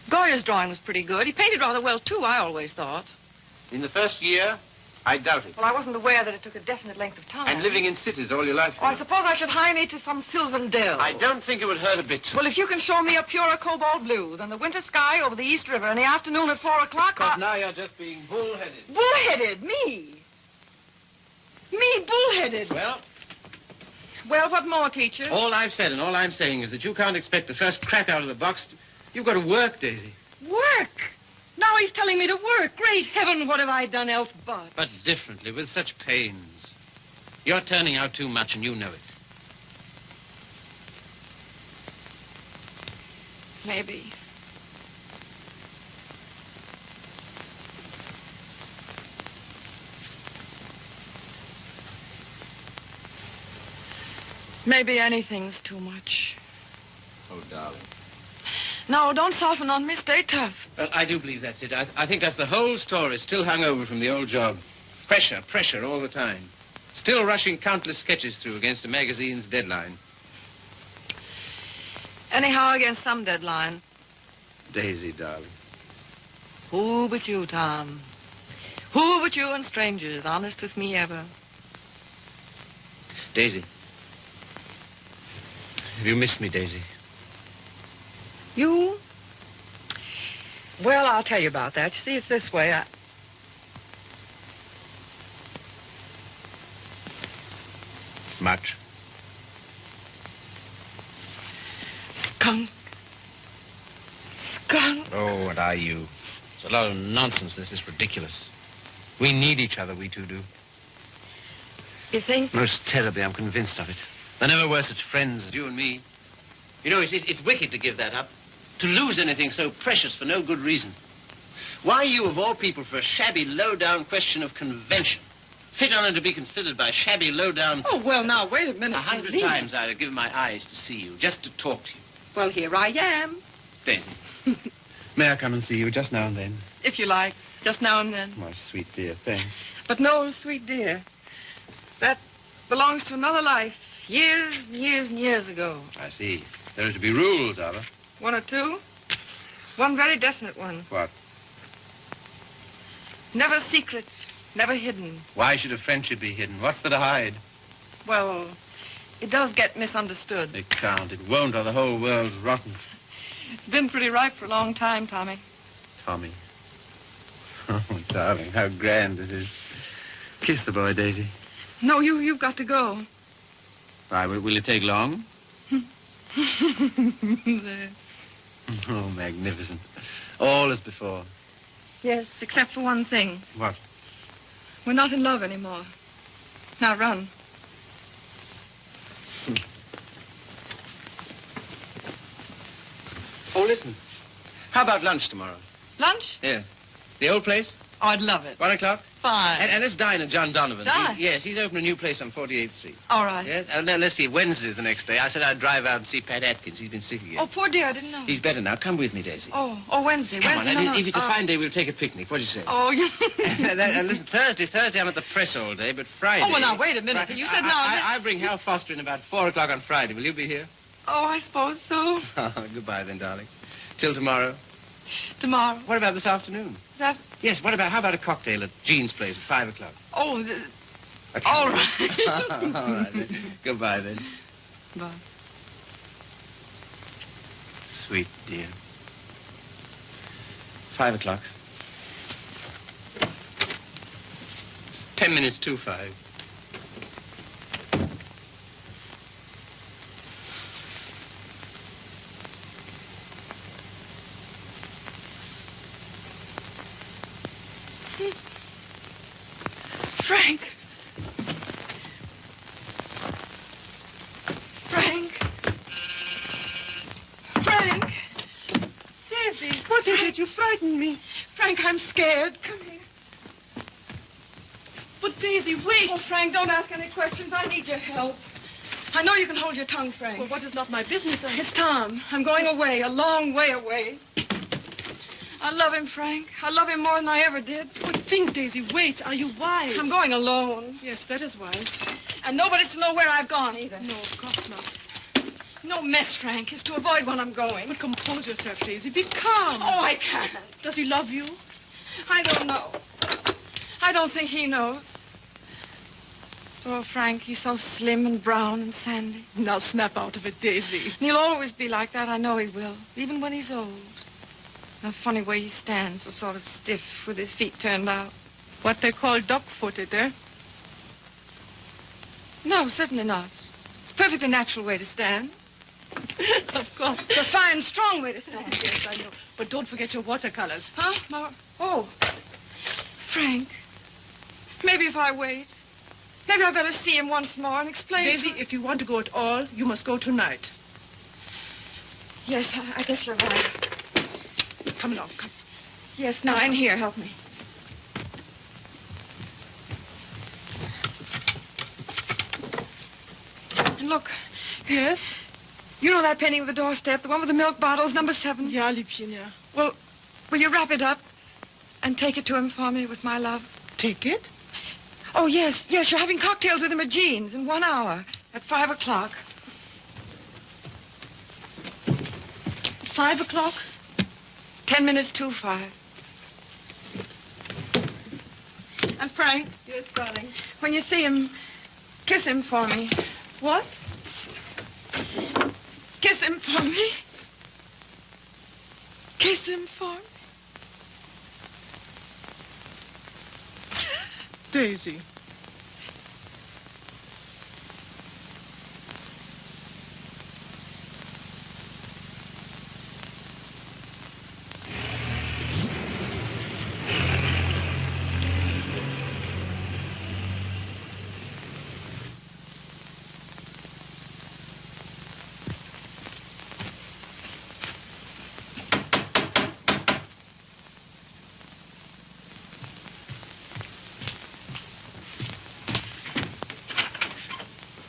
S7: Goya's drawing was pretty good. He painted rather well, too, I always thought.
S2: In the first year, I doubt it.
S7: Well, I wasn't aware that it took a definite length of time.
S2: And living in cities all your life.
S7: Oh, I suppose I should hie me to some sylvan dell.
S2: I don't think it would hurt a bit.
S7: Well, if you can show me a purer cobalt blue than the winter sky over the East River in the afternoon at 4 o'clock,
S2: But now you're just being bullheaded.
S7: Bullheaded? Me? Me bullheaded?
S2: Well,
S7: Well, what more, teacher?
S2: all I've said and all I'm saying is that you can't expect the first crack out of the box. You've got to work, Daisy.
S7: Work? Now he's telling me to work. Great heaven, what have I done else but?
S2: But differently, with such pains. You're turning out too much and you know it.
S7: Maybe. Maybe anything's too much.
S2: Oh, darling.
S7: No, don't soften on me. Stay tough.
S2: Well, I do believe that's it. I think that's the whole story, still hung over from the old job. Pressure all the time. Still rushing countless sketches through against a magazine's deadline.
S7: Anyhow, against some deadline.
S2: Daisy, darling.
S7: Who but you, Tom? Who but you and strangers, honest with me ever?
S2: Daisy. Have you missed me, Daisy?
S7: You? Well, I'll tell you about that. You see, it's this way.
S2: Much.
S7: Skunk. Skunk.
S2: Oh, what are you? It's a lot of nonsense. This is ridiculous. We need each other, we two do.
S7: You think?
S2: Most terribly, I'm convinced of it. There never were such friends as you and me. You know, it's wicked to give that up. To lose anything so precious for no good reason. Why you, of all people, for a shabby, low-down question of convention, fit on to be considered by shabby, low-down...
S7: Oh, well, now, wait a minute.
S2: 100 times I'd have given my eyes to see you, just to talk to you.
S7: Well, here I am.
S2: Daisy, may I come and see you just now and then?
S7: If you like, just now and then.
S2: My sweet dear, thanks.
S7: But no, sweet dear, that belongs to another life. Years and years and years ago.
S2: I see. There are to be rules, are there?
S7: 1 or 2. One very definite one.
S2: What?
S7: Never secret, never hidden.
S2: Why should a friendship be hidden? What's there to hide?
S7: Well, it does get misunderstood.
S2: It can't. It won't, or the whole world's rotten.
S7: It's been pretty ripe for a long time, Tommy.
S2: Tommy. Oh, darling, how grand this is. Kiss the boy, Daisy.
S7: No, you've got to go.
S2: Why, will it take long?
S7: There.
S2: Oh, magnificent. All as before.
S7: Yes, except for one thing.
S2: What?
S7: We're not in love anymore. Now run.
S2: Oh, listen. How about lunch tomorrow?
S7: Lunch?
S2: Yeah. The old place?
S7: Oh, I'd love it.
S2: 1 o'clock?
S7: Fine.
S2: And let's dine at John Donovan's.
S7: Dine?
S2: Yes, he's opened a new place on 48th Street.
S7: All right.
S2: Yes, and then let's see, Wednesday's the next day. I said I'd drive out and see Pat Atkins. He's been sick again.
S7: Oh, poor dear, I didn't know.
S2: He's better now. Come with me, Daisy.
S7: Oh, Wednesday.
S2: Come on,
S7: Wednesday.
S2: and if it's a fine day, we'll take a picnic. What do you say?
S7: Oh, you...
S2: And listen, Thursday I'm at the press all day, but Friday...
S7: Oh, well, now, wait a minute. You said now...
S2: I bring Hal Foster in about 4 o'clock on Friday. Will you be here?
S7: Oh, I suppose so.
S2: Goodbye then, darling. Till tomorrow.
S7: Tomorrow.
S2: What about this afternoon?
S7: That...
S2: Yes, how about a cocktail at Jean's place at 5 o'clock?
S7: Oh, all right.
S2: All right, then. Goodbye, then.
S7: Bye.
S2: Sweet dear. 5 o'clock. 10 minutes to 5.
S7: Frank. Frank. Frank. Daisy.
S9: What is it? You frightened me.
S7: Frank, I'm scared. Come here.
S9: But Daisy, wait.
S7: Oh, Frank, don't ask any questions. I need your help. I know you can hold your tongue, Frank.
S9: Well, what is not my business?
S7: It's Tom. I'm going away, a long way away. I love him, Frank. I love him more than I ever did.
S9: But think, Daisy, wait. Are you wise?
S7: I'm going alone.
S9: Yes, that is wise.
S7: And nobody's to know where I've gone either.
S9: No, of course not.
S7: No mess, Frank. It's to avoid when I'm going.
S9: But compose yourself, Daisy. Be calm.
S7: Oh, I can't.
S9: Does he love you?
S7: I don't know. I don't think he knows. Oh, Frank, he's so slim and brown and sandy.
S9: Now snap out of it, Daisy.
S7: And he'll always be like that. I know he will, even when he's old. The funny way he stands, so sort of stiff with his feet turned out.
S9: What they call duck-footed, eh?
S7: No, certainly not. It's a perfectly natural way to stand.
S9: Of course.
S7: It's a fine, strong way to stand.
S9: Yes, I know. But don't forget your watercolors.
S7: Huh? Oh. Frank, maybe if I wait, maybe I better see him once more and explain.
S9: Daisy, if you want to go at all, you must go tonight.
S7: Yes, I guess you're right.
S9: Come along, come.
S7: Yes, now in here, help me. And look.
S9: Yes?
S7: You know that painting of the doorstep, the one with the milk bottles, number 7?
S9: Ja, Liebchen, ja.
S7: Well, will you wrap it up and take it to him for me with my love?
S9: Take it?
S7: Oh, yes, you're having cocktails with him at Jean's in 1 hour at 5 o'clock.
S9: 5 o'clock?
S7: 10 minutes to 5. And Frank.
S9: Yes, darling.
S7: When you see him, kiss him for me.
S9: What?
S7: Kiss him for me. Kiss him for me.
S9: Daisy.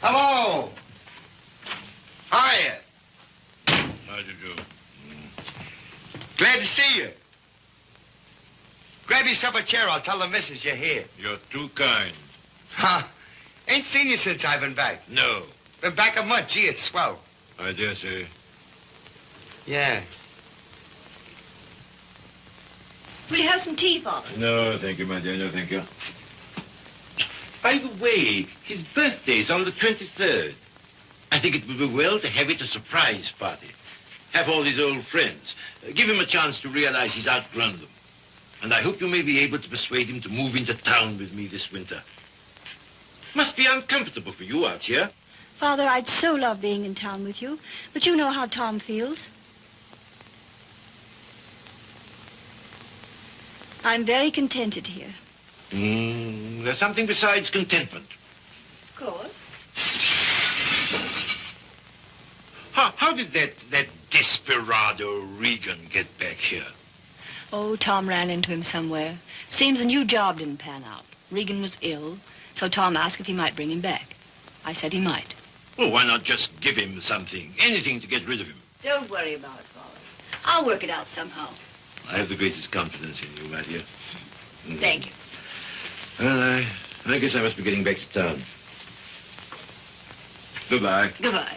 S1: Hello. Hiya.
S3: How do you do?
S1: Glad to see you. Grab yourself a chair. I'll tell the missus you're here.
S3: You're too kind.
S1: Huh? Ain't seen you since I've been back.
S3: No.
S1: Been back a month. Gee, it's swell.
S3: I dare say.
S1: Yeah.
S4: Will you have some tea, Father?
S3: No, thank you, my dear. No, thank you. By the way, his birthday's on the 23rd. I think it would be well to have it a surprise party. Have all his old friends. Give him a chance to realize he's outgrown them. And I hope you may be able to persuade him to move into town with me this winter. Must be uncomfortable for you out here.
S4: Father, I'd so love being in town with you, but you know how Tom feels. I'm very contented here.
S3: There's something besides contentment.
S4: Of course.
S3: How did that desperado Regan get back here?
S4: Oh, Tom ran into him somewhere. Seems a new job didn't pan out. Regan was ill, so Tom asked if he might bring him back. I said he might.
S3: Well, why not just give him something, anything to get rid of him?
S4: Don't worry about it, Father. I'll work it out somehow.
S3: I have the greatest confidence in you, my dear.
S4: Thank you.
S3: Well, I guess I must be getting back to town. Goodbye.
S4: Goodbye.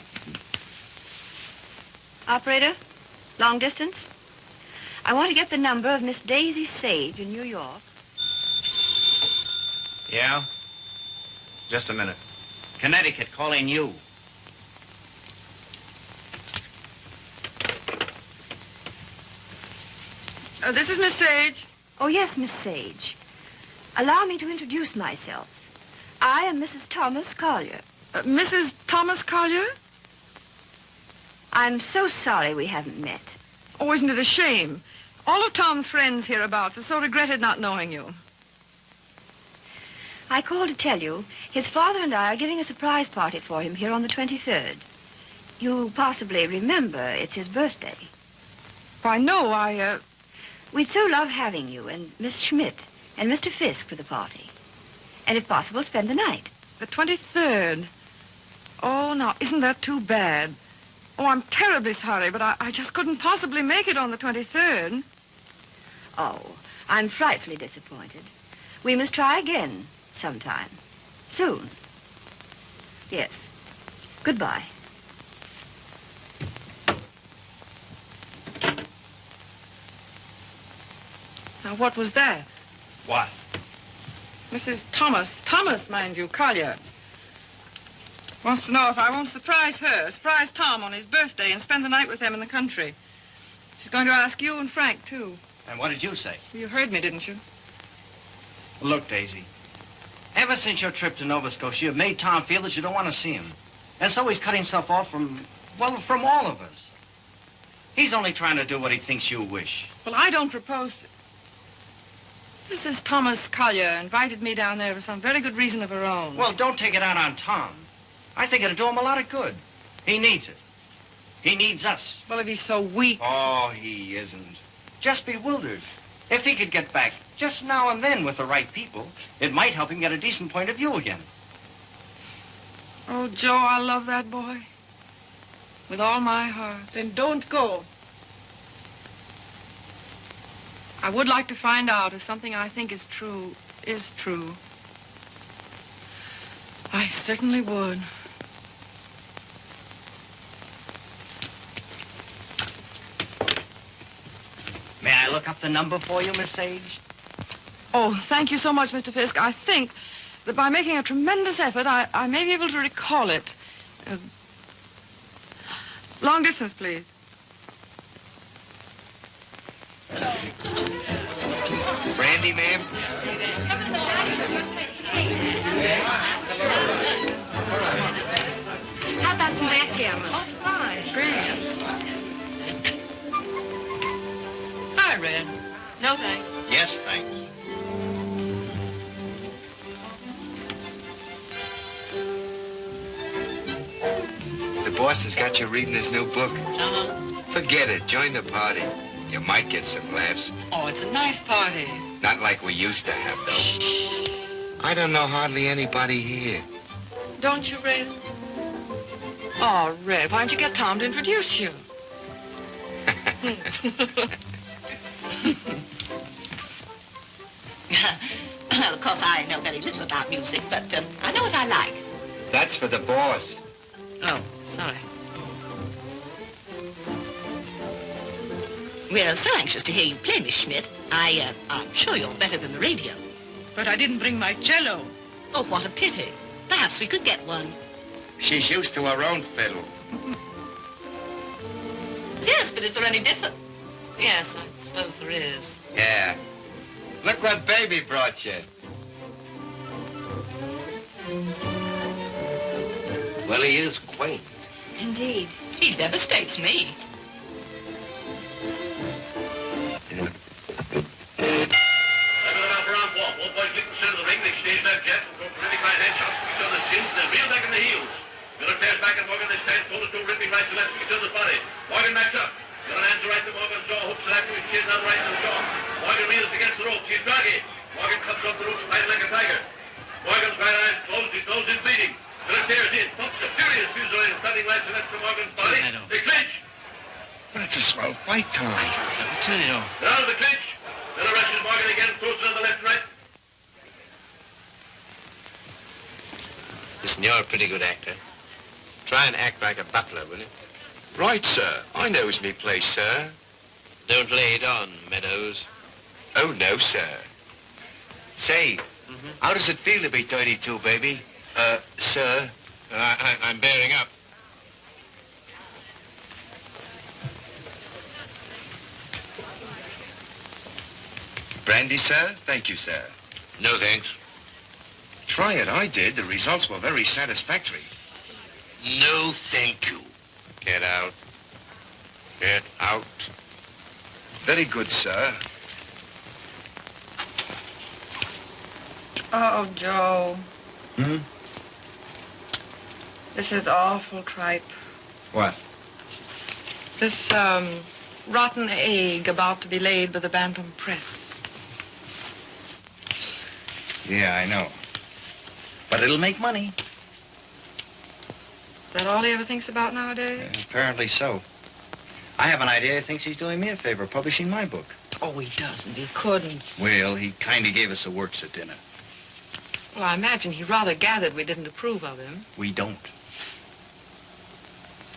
S4: Operator, long distance? I want to get the number of Miss Daisy Sage in New York.
S10: Yeah? Just a minute. Connecticut, calling you.
S7: This is Miss Sage.
S4: Oh, yes, Miss Sage. Allow me to introduce myself. I am Mrs. Thomas Collier.
S7: Mrs. Thomas Collier?
S4: I'm so sorry we haven't met.
S7: Oh, isn't it a shame? All of Tom's friends hereabouts have so regretted not knowing you.
S4: I called to tell you his father and I are giving a surprise party for him here on the 23rd. You possibly remember it's his birthday.
S7: Why, no,
S4: We'd so love having you and Miss Schmidt and Mr. Fisk for the party. And if possible, spend the night.
S7: The 23rd. Oh, now, isn't that too bad? Oh, I'm terribly sorry, but I just couldn't possibly make it on the 23rd.
S4: Oh, I'm frightfully disappointed. We must try again sometime. Soon. Yes. Goodbye.
S7: Now, what was that?
S10: What?
S7: Mrs. Thomas, mind you, Collier. Wants to know if I won't surprise Tom on his birthday and spend the night with them in the country. She's going to ask you and Frank, too.
S10: And what did you say?
S7: You heard me, didn't you?
S10: Look, Daisy. Ever since your trip to Nova Scotia, you've made Tom feel that you don't want to see him. And so he's cut himself off from all of us. He's only trying to do what he thinks you wish.
S7: Well, I don't propose to... Mrs. Thomas Collier invited me down there for some very good reason of her own.
S10: Well, don't take it out on Tom. I think it'll do him a lot of good. He needs it. He needs us.
S7: Well, if he's so weak...
S10: Oh, he isn't. Just bewildered. If he could get back just now and then with the right people, it might help him get a decent point of view again.
S7: Oh, Joe, I love that boy. With all my heart. Then don't go. I would like to find out if something I think is true. I certainly would.
S10: May I look up the number for you, Miss Sage?
S7: Oh, thank you so much, Mr. Fisk. I think that by making a tremendous effort, I may be able to recall it. Long distance, please.
S1: Brandy, ma'am?
S4: How about some backgammon?
S7: Oh, fine. Grand.
S8: Hi, Red. No thanks.
S10: Yes, thanks.
S1: The boss has got you reading his new book.
S8: Uh-huh.
S1: Forget it. Join the party. You might get some laughs.
S8: Oh, it's a nice party.
S1: Not like we used to have, though. I don't know hardly anybody here.
S7: Don't you, Red? Oh, Red, why don't you get Tom to introduce you?
S8: Well, of course, I know very little about music, but I know what I like.
S1: That's for the boss.
S8: Oh, sorry. We're so anxious to hear you play, Miss Schmidt. I'm sure you're better than the radio.
S7: But I didn't bring my cello.
S8: Oh, what a pity. Perhaps we could get one.
S1: She's used to her own fiddle.
S8: Yes, but is there any difference? Yes, I suppose there is.
S1: Yeah. Look what baby brought you.
S5: Well, he is quaint.
S4: Indeed.
S8: He devastates me.
S3: Morgan backs up. Got an answer right to Morgan's jaw. Hooks it after his chin, not right to the jaw. Morgan reels against the rope. She's draggy. Morgan cuts off the ropes, fighting like a tiger. Morgan's right eye closed. His nose is bleeding. Miller tears in. Pumps a furious fusillade of stunning right to left to Morgan's body. They clinch.
S1: That's a swell fight, Tom.
S3: Down to the clinch. Miller rushes Morgan again, throws it on the left and right.
S2: Listen, you're a pretty good actor. Try and act like a butler, will you?
S1: Right, sir. I knows me place, sir.
S2: Don't lay it on, Meadows.
S1: Oh, no, sir. Say, how does it feel to be 32, baby? Sir?
S2: I'm bearing up.
S1: Brandy, sir? Thank you, sir.
S3: No, thanks.
S1: Try it. I did. The results were very satisfactory.
S3: No, thank you.
S2: Get out. Get out.
S1: Very good, sir.
S7: Oh, Joe.
S10: Hmm?
S7: This is awful tripe.
S10: What?
S7: This, rotten egg about to be laid by the Bantam Press.
S10: Yeah, I know. But it'll make money.
S7: Is that all he ever thinks about nowadays?
S10: Apparently so. I have an idea he thinks he's doing me a favor, publishing my book.
S7: Oh, he doesn't. He couldn't.
S10: Well, he kind of gave us a works at dinner.
S7: Well, I imagine he rather gathered we didn't approve of him.
S10: We don't.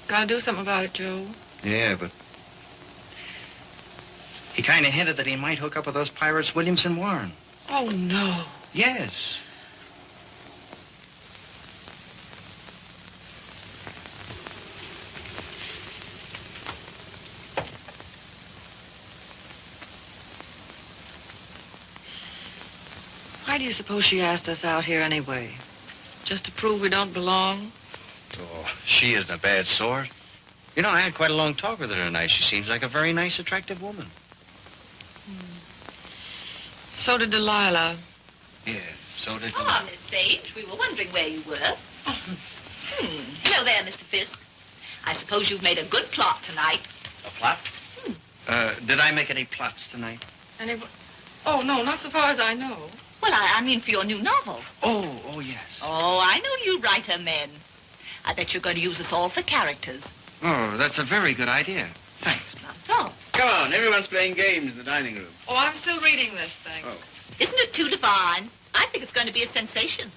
S7: Gotta do something about it, Joe.
S10: Yeah, but he kind of hinted that he might hook up with those pirates, Williamson Warren.
S7: Oh, no.
S10: Yes.
S7: Why do you suppose she asked us out here anyway? Just to prove we don't belong?
S10: Oh, she isn't a bad sort. You know, I had quite a long talk with her tonight. She seems like a very nice, attractive woman.
S7: So did Delilah.
S10: Yeah, so did...
S8: Ah, Miss Sage, we were wondering where you were. Hello there, Mr. Fisk. I suppose you've made a good plot tonight.
S10: A plot? Did I make any plots tonight?
S7: Oh, no, not so far as I know.
S8: Well, I mean for your new novel.
S10: Oh, yes.
S8: Oh, I know you writer men. I bet you're going to use us all for characters.
S10: Oh, that's a very good idea. Thanks.
S8: Not at all.
S2: Come on, everyone's playing games in the dining room.
S7: Oh, I'm still reading this thing.
S2: Oh.
S8: Isn't it too divine? I think it's going to be a sensation.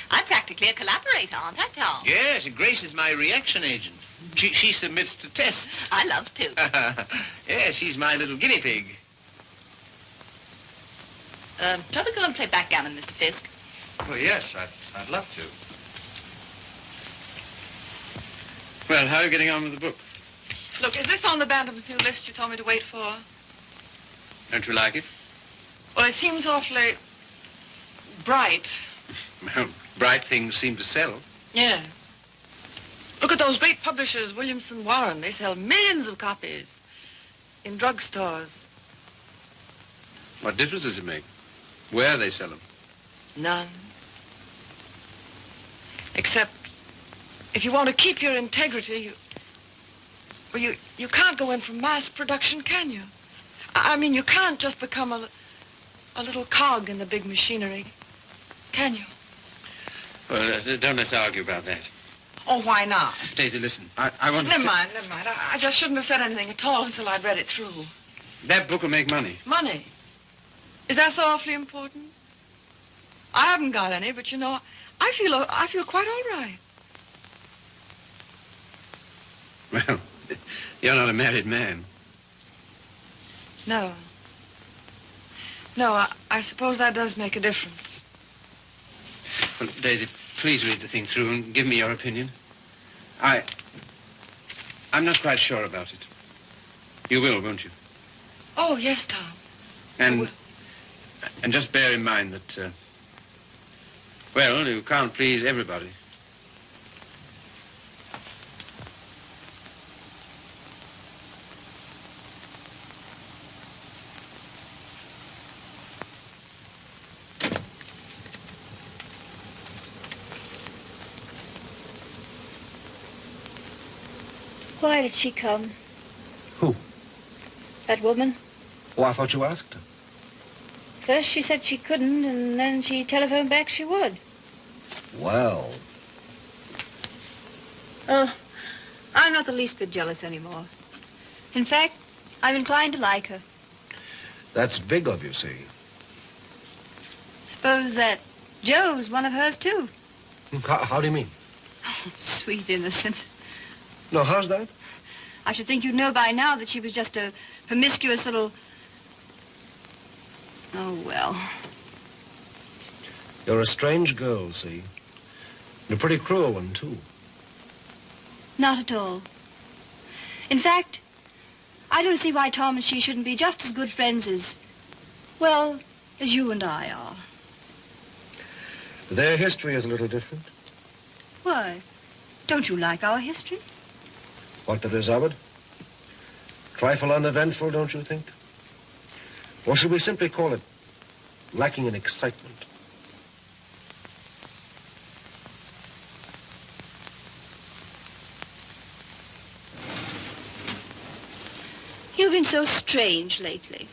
S8: I'm practically a collaborator, aren't I, Tom?
S2: Yes, Grace is my reaction agent. She submits to tests.
S8: I love to.
S2: Yes, she's my little guinea pig.
S8: Shall we go and play backgammon, Mr. Fisk?
S10: Well, yes, I'd love to.
S2: Well, how are you getting on with the book?
S7: Look, is this on the Bantam's new list you told me to wait for?
S2: Don't you like it?
S7: Well, it seems awfully bright.
S2: Well, bright things seem to sell.
S7: Yeah. Look at those great publishers, Williamson Warren. They sell millions of copies in drugstores.
S2: What difference does it make? Where they sell them?
S7: None. Except if you want to keep your integrity, you can't go in for mass production, can you? I mean, you can't just become a little cog in the big machinery, can you?
S2: Well, don't let's argue about that.
S7: Oh, why not?
S2: Daisy, listen. I want to...
S7: Never mind. I just shouldn't have said anything at all until I'd read it through.
S2: That book will make money.
S7: Money? Is that so awfully important? I haven't got any, but you know, I feel quite all right.
S2: Well, you're not a married man.
S7: No. No, I suppose that does make a difference.
S2: Well, Daisy, please read the thing through and give me your opinion. I'm not quite sure about it. You will, won't you?
S7: Oh, yes, Tom.
S2: And just bear in mind that, well, you can't please everybody.
S4: Why did she come?
S5: Who?
S4: That woman.
S5: Oh, I thought you asked her.
S4: First she said she couldn't, and then she telephoned back she would.
S5: Well.
S4: Oh, I'm not the least bit jealous anymore. In fact, I'm inclined to like her.
S5: That's big of you, see.
S4: Suppose that Joe's one of hers, too.
S5: How do you mean?
S4: Oh, sweet innocent.
S5: No, how's that?
S4: I should think you'd know by now that she was just a promiscuous little... Oh, well.
S5: You're a strange girl, see? And a pretty cruel one, too.
S4: Not at all. In fact, I don't see why Tom and she shouldn't be just as good friends as, well, as you and I are.
S5: Their history is a little different.
S4: Why? Don't you like our history?
S5: What there is of it? Trifle uneventful, don't you think? Or should we simply call it lacking in excitement?
S4: You've been so strange lately.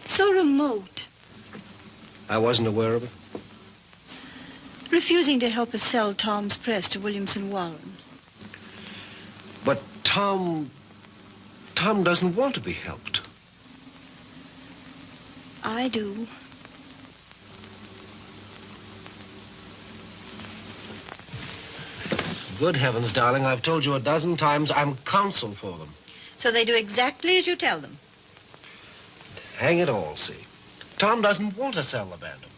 S4: So remote.
S5: I wasn't aware of it.
S4: Refusing to help us sell Tom's press to Williamson Warren.
S5: But Tom doesn't want to be helped.
S4: I do.
S5: Good heavens, darling, I've told you a dozen times I'm counsel for them.
S4: So they do exactly as you tell them.
S5: Hang it all, see. Tom doesn't want to sell the Bantam.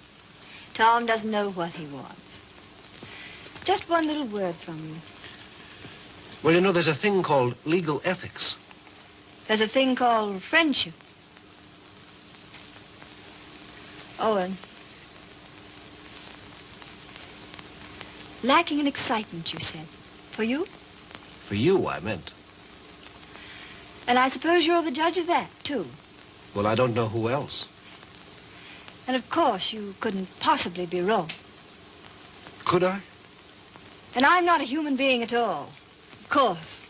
S4: Tom doesn't know what he wants. Just one little word from you.
S5: Well, you know, there's a thing called legal ethics.
S4: There's a thing called friendship. Owen. Lacking in excitement, you said. For you?
S5: For you, I meant.
S4: And I suppose you're the judge of that, too.
S5: Well, I don't know who else.
S4: And of course, you couldn't possibly be wrong.
S5: Could I?
S4: And I'm not a human being at all. Of course.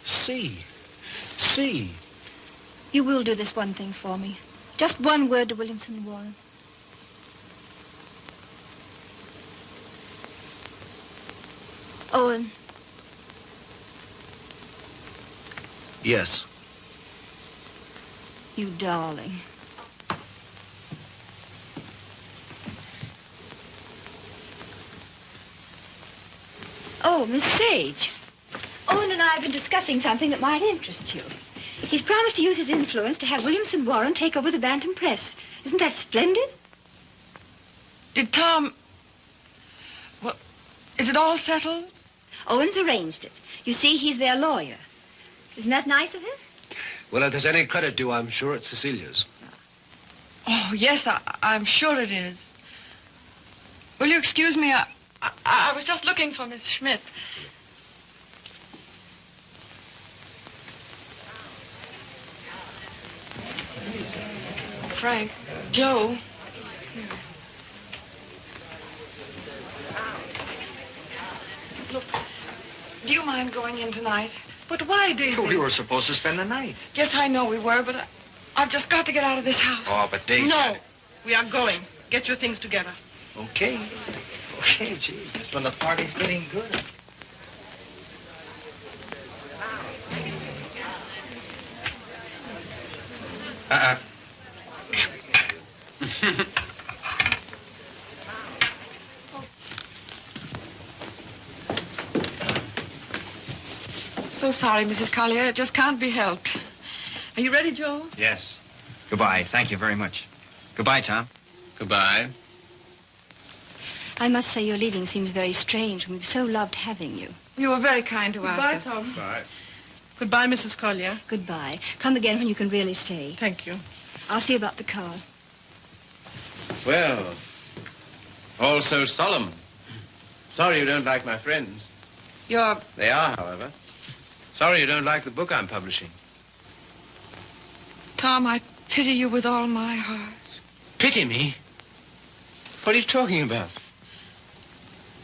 S5: See.
S4: You will do this one thing for me. Just one word to Williamson Warren. Owen.
S5: Yes.
S4: You darling. Oh, Miss Sage. Owen and I have been discussing something that might interest you. He's promised to use his influence to have Williamson Warren take over the Bantam Press. Isn't that splendid?
S7: Did Tom... Well, is it all settled?
S4: Owen's arranged it. You see, he's their lawyer. Isn't that nice of him?
S5: Well, if there's any credit due, I'm sure it's Cecilia's.
S7: Oh, yes, I'm sure it is. Will you excuse me? I was just looking for Miss Schmidt. Frank, Joe. Here. Look, do you mind going in tonight?
S10: But why, Daisy? We were supposed to spend the night.
S7: Yes, I know we were, but I've just got to get out of this house.
S10: Oh, but Daisy...
S9: No, we are going. Get your things together.
S10: Okay. Okay, gee, just when the party's getting good.
S7: So sorry, Mrs. Collier. It just can't be helped. Are you ready, Joe?
S10: Yes. Goodbye. Thank you very much. Goodbye, Tom.
S2: Goodbye.
S4: I must say your leaving seems very strange. We've so loved having you.
S7: You were very kind to
S9: Goodbye,
S7: ask us.
S9: Tom.
S2: Bye.
S9: Goodbye, Mrs. Collier.
S4: Goodbye. Come again when you can really stay.
S9: Thank you.
S4: I'll see about the car.
S2: Well, all so solemn. Sorry you don't like my friends. They are, however. Sorry you don't like the book I'm publishing.
S7: Tom, I pity you with all my heart.
S2: Pity me? What are you talking about?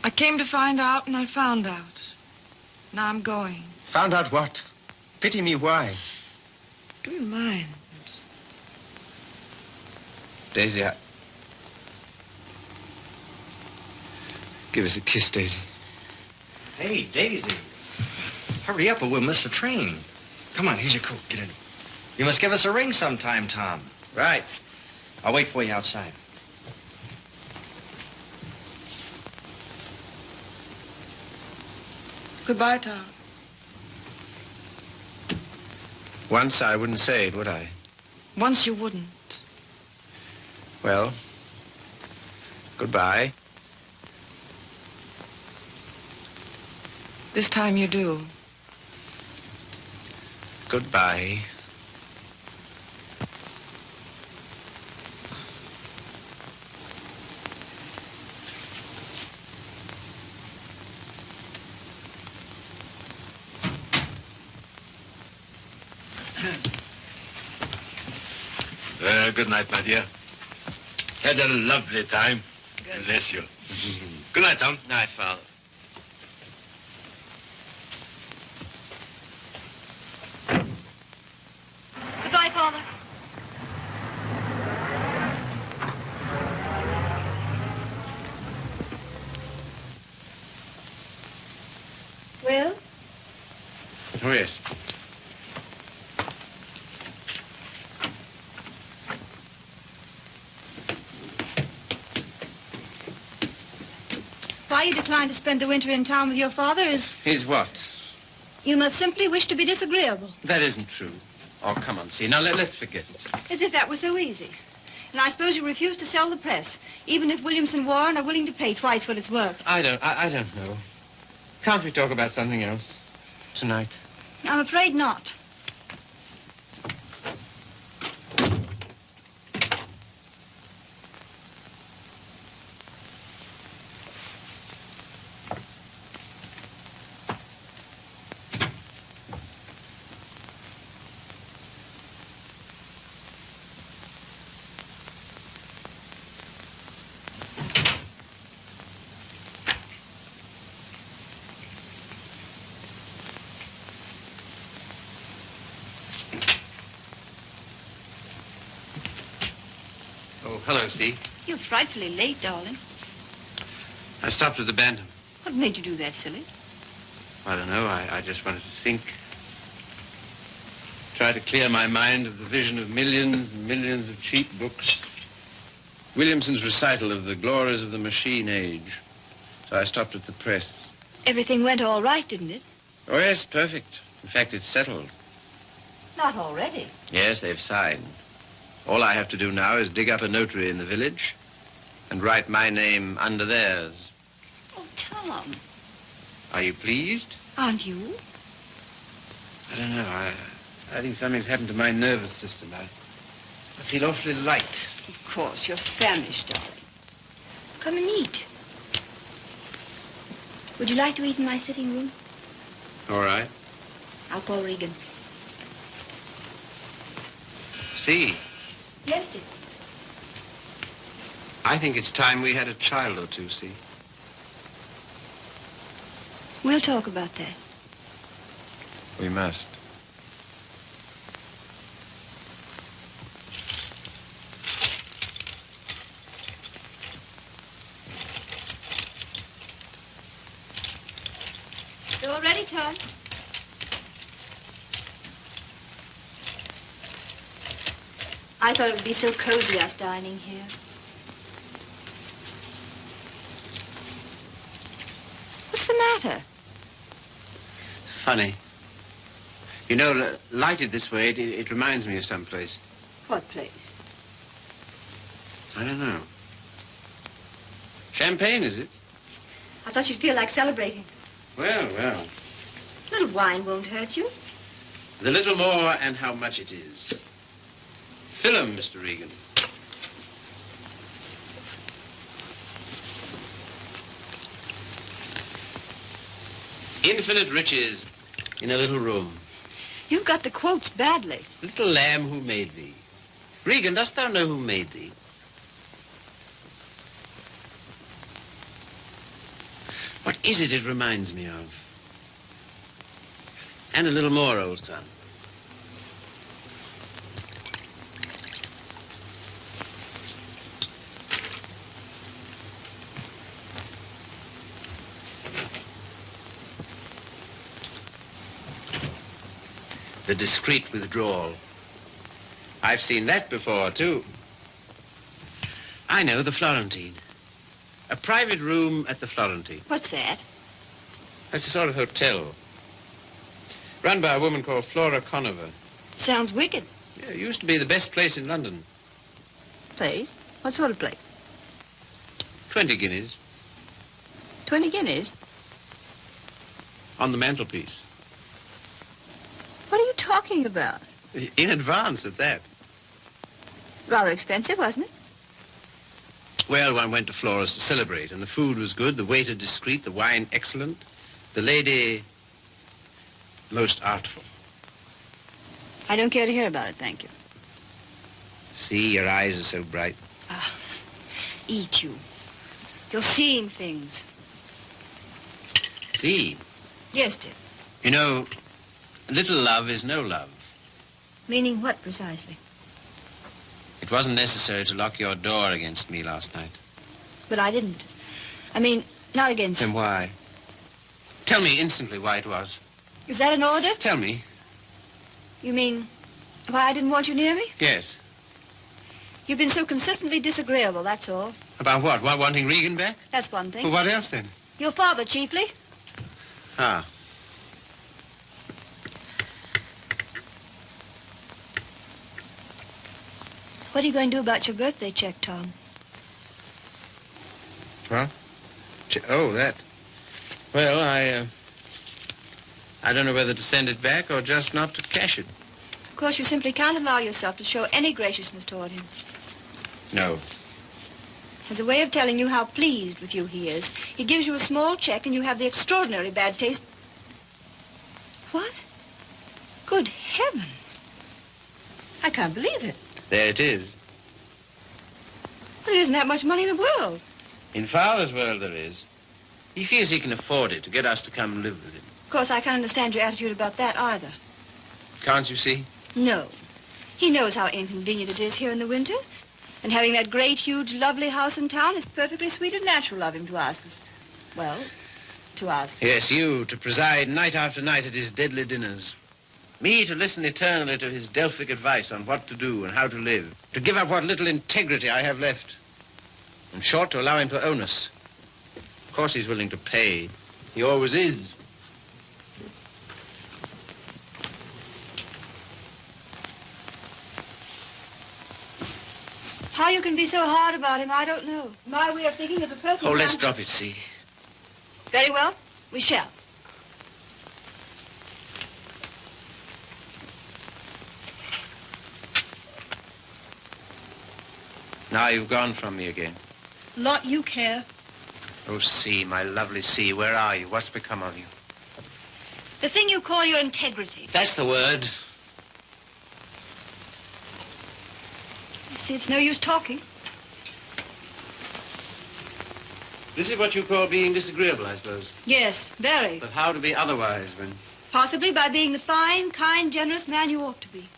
S7: I came to find out, and I found out. Now I'm going.
S2: Found out what? Pity me why?
S7: Do you mind?
S2: Daisy, Give us a kiss, Daisy.
S10: Hey, Daisy. Hurry up or we'll miss the train. Come on, here's your coat. Get in. You must give us a ring sometime, Tom.
S2: Right.
S10: I'll wait for you outside.
S7: Goodbye, Tom.
S2: Once I wouldn't say it, would I?
S7: Once you wouldn't.
S2: Well, goodbye.
S7: This time you do.
S2: Goodbye.
S3: Good night, my dear. Had a lovely time. Bless you. Good night, Tom.
S2: Night, Father.
S4: Goodbye, Father. Well?
S2: Oh, yes.
S4: Why you decline to spend the winter in town with your father is...
S2: He's what?
S4: You must simply wish to be disagreeable.
S2: That isn't true. Oh, come on, see. Now, let's forget it.
S4: As if that were so easy. And I suppose you refuse to sell the press, even if Williamson Warren are willing to pay twice what it's worth.
S2: I don't know. Can't we talk about something else tonight?
S4: I'm afraid not.
S2: Oh, hello, Steve.
S4: You're frightfully late, darling.
S2: I stopped at the Bantam.
S4: What made you do that, silly?
S2: I don't know. I just wanted to think. Try to clear my mind of the vision of millions and millions of cheap books. Williamson's recital of the glories of the machine age. So I stopped at the press.
S4: Everything went all right, didn't it?
S2: Oh, yes, perfect. In fact, it's settled.
S4: Not already.
S2: Yes, they've signed. All I have to do now is dig up a notary in the village and write my name under theirs.
S4: Oh, Tom.
S2: Are you pleased?
S4: Aren't you?
S2: I don't know. I think something's happened to my nervous system. I feel awfully light.
S4: Of course, you're famished, darling. Come and eat. Would you like to eat in my sitting room?
S2: All right.
S4: I'll call Regan.
S2: See,
S4: Yes, dear.
S2: I think it's time we had a child or two, see.
S4: We'll talk about that.
S2: We must.
S4: You all ready, Todd? I thought it would be so cozy, us dining here. What's the matter?
S2: Funny. You know, lighted this way, it reminds me of someplace.
S4: What place?
S2: I don't know. Champagne, is it?
S4: I thought you'd feel like celebrating.
S2: Well, well.
S4: A little wine won't hurt you.
S2: The little more and how much it is. Fill 'em, Mr. Regan. Infinite riches in a little room.
S4: You've got the quotes badly.
S2: Little lamb who made thee. Regan, dost thou know who made thee? What is it reminds me of? And a little more, old son. The discreet withdrawal. I've seen that before, too. I know, the Florentine. A private room at the Florentine.
S4: What's that?
S2: That's a sort of hotel. Run by a woman called Flora Conover.
S4: Sounds wicked.
S2: Yeah, it used to be the best place in London.
S4: Place? What sort of place?
S2: 20 guineas
S4: 20 guineas?
S2: on the mantelpiece.
S4: What are you talking about?
S2: In advance at that.
S4: Rather expensive, wasn't it?
S2: Well, one went to Flora's to celebrate, and the food was good, the waiter discreet, the wine excellent, the lady most artful.
S4: I don't care to hear about it, thank you.
S2: See, your eyes are so bright.
S4: Eat you. You're seeing things.
S2: See,
S4: Yes, dear.
S2: you know, little love is no love.
S4: Meaning what, precisely?
S2: It wasn't necessary to lock your door against me last night.
S4: But I didn't. I mean, not against...
S2: Then why? Tell me instantly why it was.
S4: Is that an order?
S2: Tell me.
S4: You mean why I didn't want you near me?
S2: Yes.
S4: You've been so consistently disagreeable, that's all.
S2: About what? Why, wanting Regan back?
S4: That's one thing.
S2: Well, what else then?
S4: Your father, chiefly.
S2: Ah.
S4: What are you going to do about your birthday check, Tom?
S2: Well? Oh, that. Well, I don't know whether to send it back or just not to cash it.
S4: Of course, you simply can't allow yourself to show any graciousness toward him.
S2: No.
S4: As a way of telling you how pleased with you he is, he gives you a small check and you have the extraordinary bad taste. What? Good heavens. I can't believe it.
S2: There it is.
S4: Well, there isn't that much money in the world.
S2: In Father's world there is. He feels he can afford it to get us to come and live with him.
S4: Of course, I can't understand your attitude about that either.
S2: Can't you see?
S4: No. He knows how inconvenient it is here in the winter. And having that great, huge, lovely house in town is perfectly sweet and natural of him to ask us. Well, to ask.
S2: Yes, you, to preside night after night at his deadly dinners. Me, to listen eternally to his Delphic advice on what to do and how to live. To give up what little integrity I have left. In short, to allow him to own us. Of course he's willing to pay. He always is.
S4: How you can be so hard about him, I don't know. My way of thinking of a person...
S2: Oh, let's drop it, see.
S4: Very well. We shall.
S2: Now you've gone from me again.
S4: Lot you care.
S2: Oh, C, my lovely C, where are you? What's become of you?
S4: The thing you call your integrity.
S2: That's the word.
S4: See, it's no use talking.
S2: This is what you call being disagreeable, I suppose.
S4: Yes, very.
S2: But how to be otherwise when...
S4: Possibly by being the fine, kind, generous man you ought to be.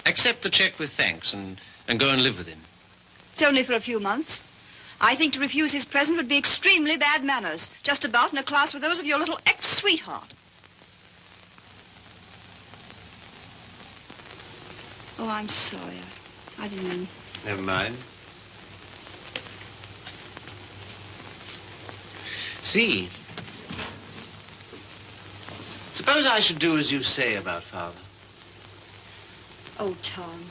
S2: Accept the check with thanks and go and live with him.
S4: It's only for a few months. I think to refuse his present would be extremely bad manners. Just about in a class with those of your little ex-sweetheart. Oh, I'm sorry. I didn't mean...
S2: Never mind. See, suppose I should do as you say about Father.
S4: Oh, Tom.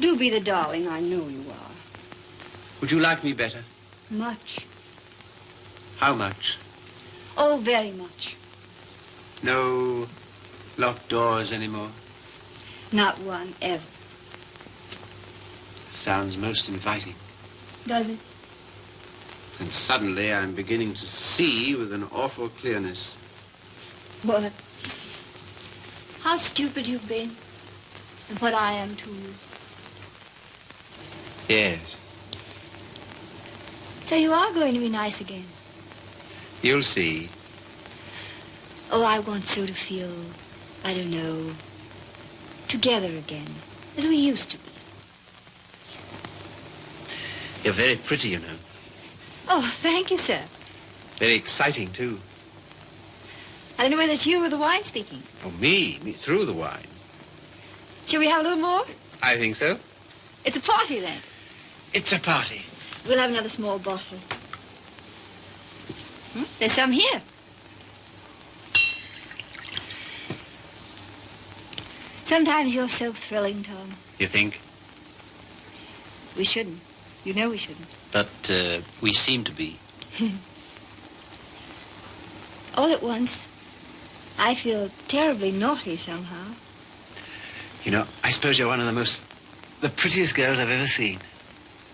S4: Do be the darling I know you are.
S2: Would you like me better?
S4: Much.
S2: How much?
S4: Oh, very much.
S2: No locked doors anymore?
S4: Not one, ever.
S2: Sounds most inviting.
S4: Does it?
S2: And suddenly I'm beginning to see with an awful clearness.
S4: What? How stupid you've been. And what I am to you.
S2: Yes.
S4: So you are going to be nice again.
S2: You'll see.
S4: Oh, I want so to feel, I don't know, together again, as we used to be.
S2: You're very pretty, you know.
S4: Oh, thank you, sir.
S2: Very exciting, too.
S4: I don't know whether it's you or the wine speaking.
S2: Oh, me through the wine.
S4: Shall we have a little more?
S2: I think so.
S4: It's a party, then.
S2: It's a party.
S4: We'll have another small bottle. There's some here. Sometimes you're so thrilling, Tom.
S2: You think?
S4: We shouldn't. You know we shouldn't.
S2: But we seem to be.
S4: All at once, I feel terribly naughty somehow.
S2: You know, I suppose you're one of the prettiest girls I've ever seen.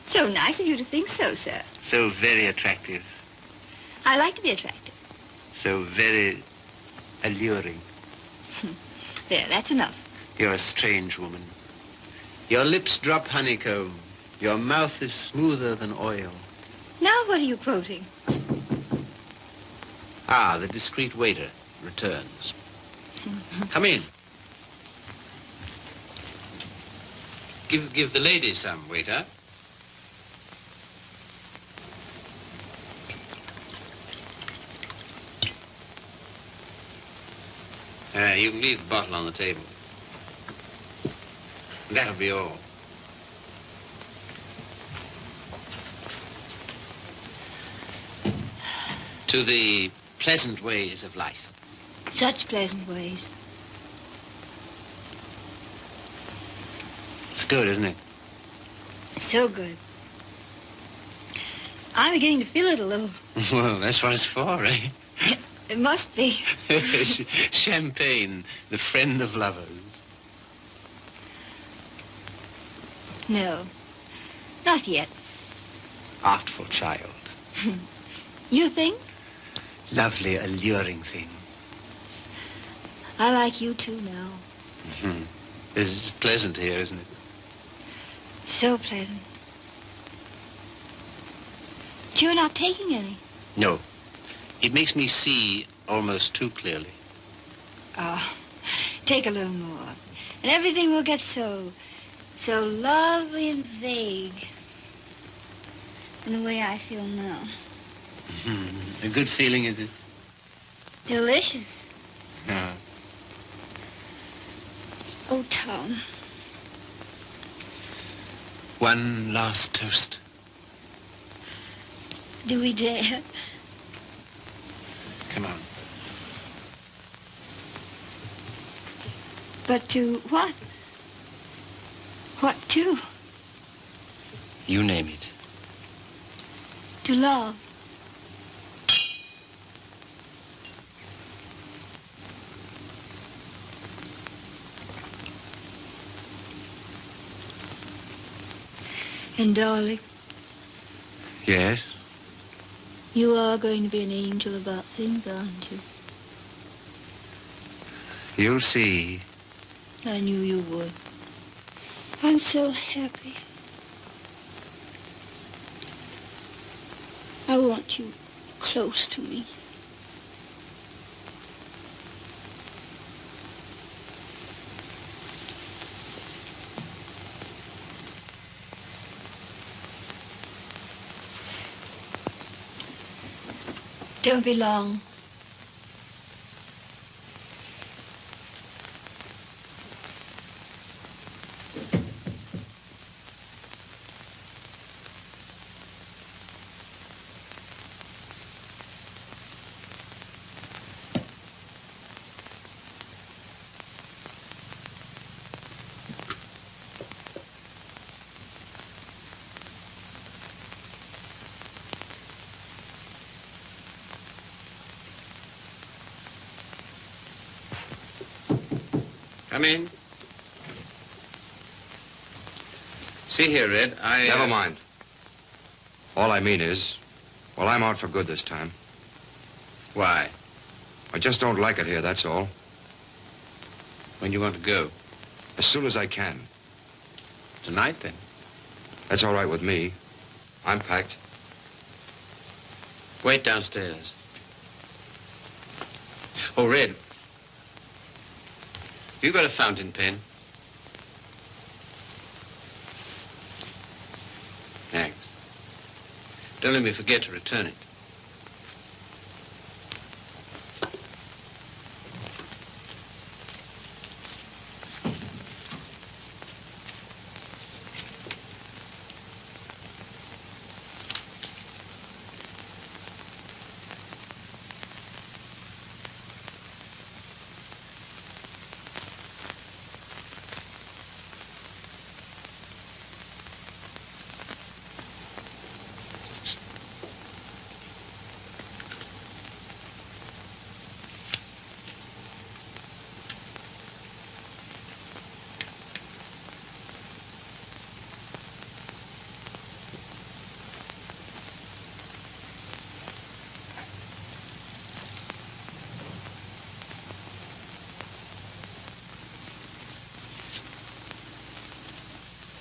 S4: So nice of you to think so, sir.
S2: So very attractive.
S4: I like to be attractive.
S2: So very alluring.
S4: There, that's enough.
S2: You're a strange woman. Your lips drop honeycomb. Your mouth is smoother than oil.
S4: Now what are you quoting?
S2: Ah, the discreet waiter returns. Come in. Give the lady some, waiter. You can leave the bottle on the table. That'll be all. To the pleasant ways of life.
S4: Such pleasant ways.
S2: It's good, isn't it?
S4: So good. I'm beginning to feel it a little.
S2: Well, that's what it's for, eh?
S4: It must be.
S2: Champagne, the friend of lovers.
S4: No, not yet.
S2: Artful child.
S4: You think?
S2: Lovely, alluring thing.
S4: I like you too now.
S2: Mm-hmm. It's pleasant here, isn't it?
S4: So pleasant. But you're not taking any.
S2: No. It makes me see almost too clearly.
S4: Oh, take a little more. And everything will get so lovely and vague. In the way I feel now.
S2: Mm-hmm. A good feeling, is it?
S4: Delicious.
S2: Yeah.
S4: Oh, Tom.
S2: One last toast.
S4: Do we dare?
S2: Come on.
S4: But to what? What to?
S2: You name it.
S4: To love. And darling,
S2: Yes?
S4: you are going to be an angel about things, aren't you?
S2: You'll see.
S4: I knew you would. I'm so happy. I want you close to me. Don't be long.
S2: Come in. See here, Red,
S6: Never mind. All I mean is, well, I'm out for good this time.
S2: Why?
S6: I just don't like it here, that's all.
S2: When you want to go?
S6: As soon as I can.
S2: Tonight, then?
S6: That's all right with me. I'm packed.
S2: Wait downstairs. Oh, Red. You got a fountain pen? Thanks. Don't let me forget to return it.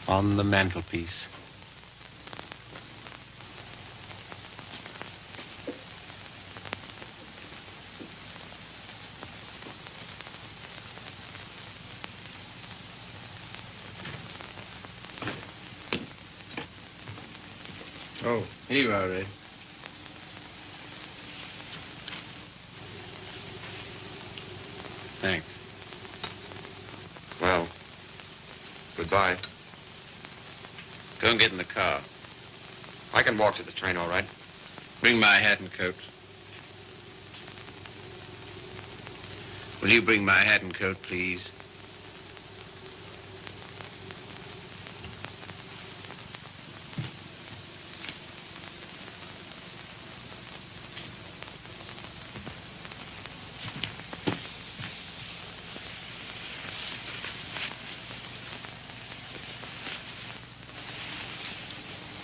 S5: on the mantelpiece.
S2: Oh, here you are, Red. Thanks.
S6: Well, goodbye.
S2: Go and get in the car.
S6: I can walk to the train, all right.
S2: Bring my hat and coat. Will you bring my hat and coat, please?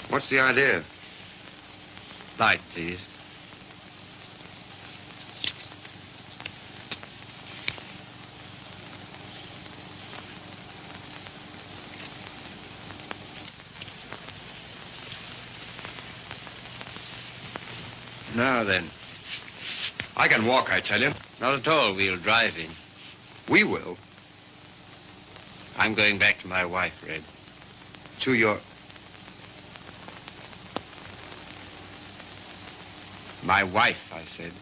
S6: What's the idea?
S2: Light, please. Now then.
S6: I can walk, I tell you.
S2: Not at all. We'll drive in.
S6: We will.
S2: I'm going back to my wife, Red.
S6: To your...
S2: My wife, I said.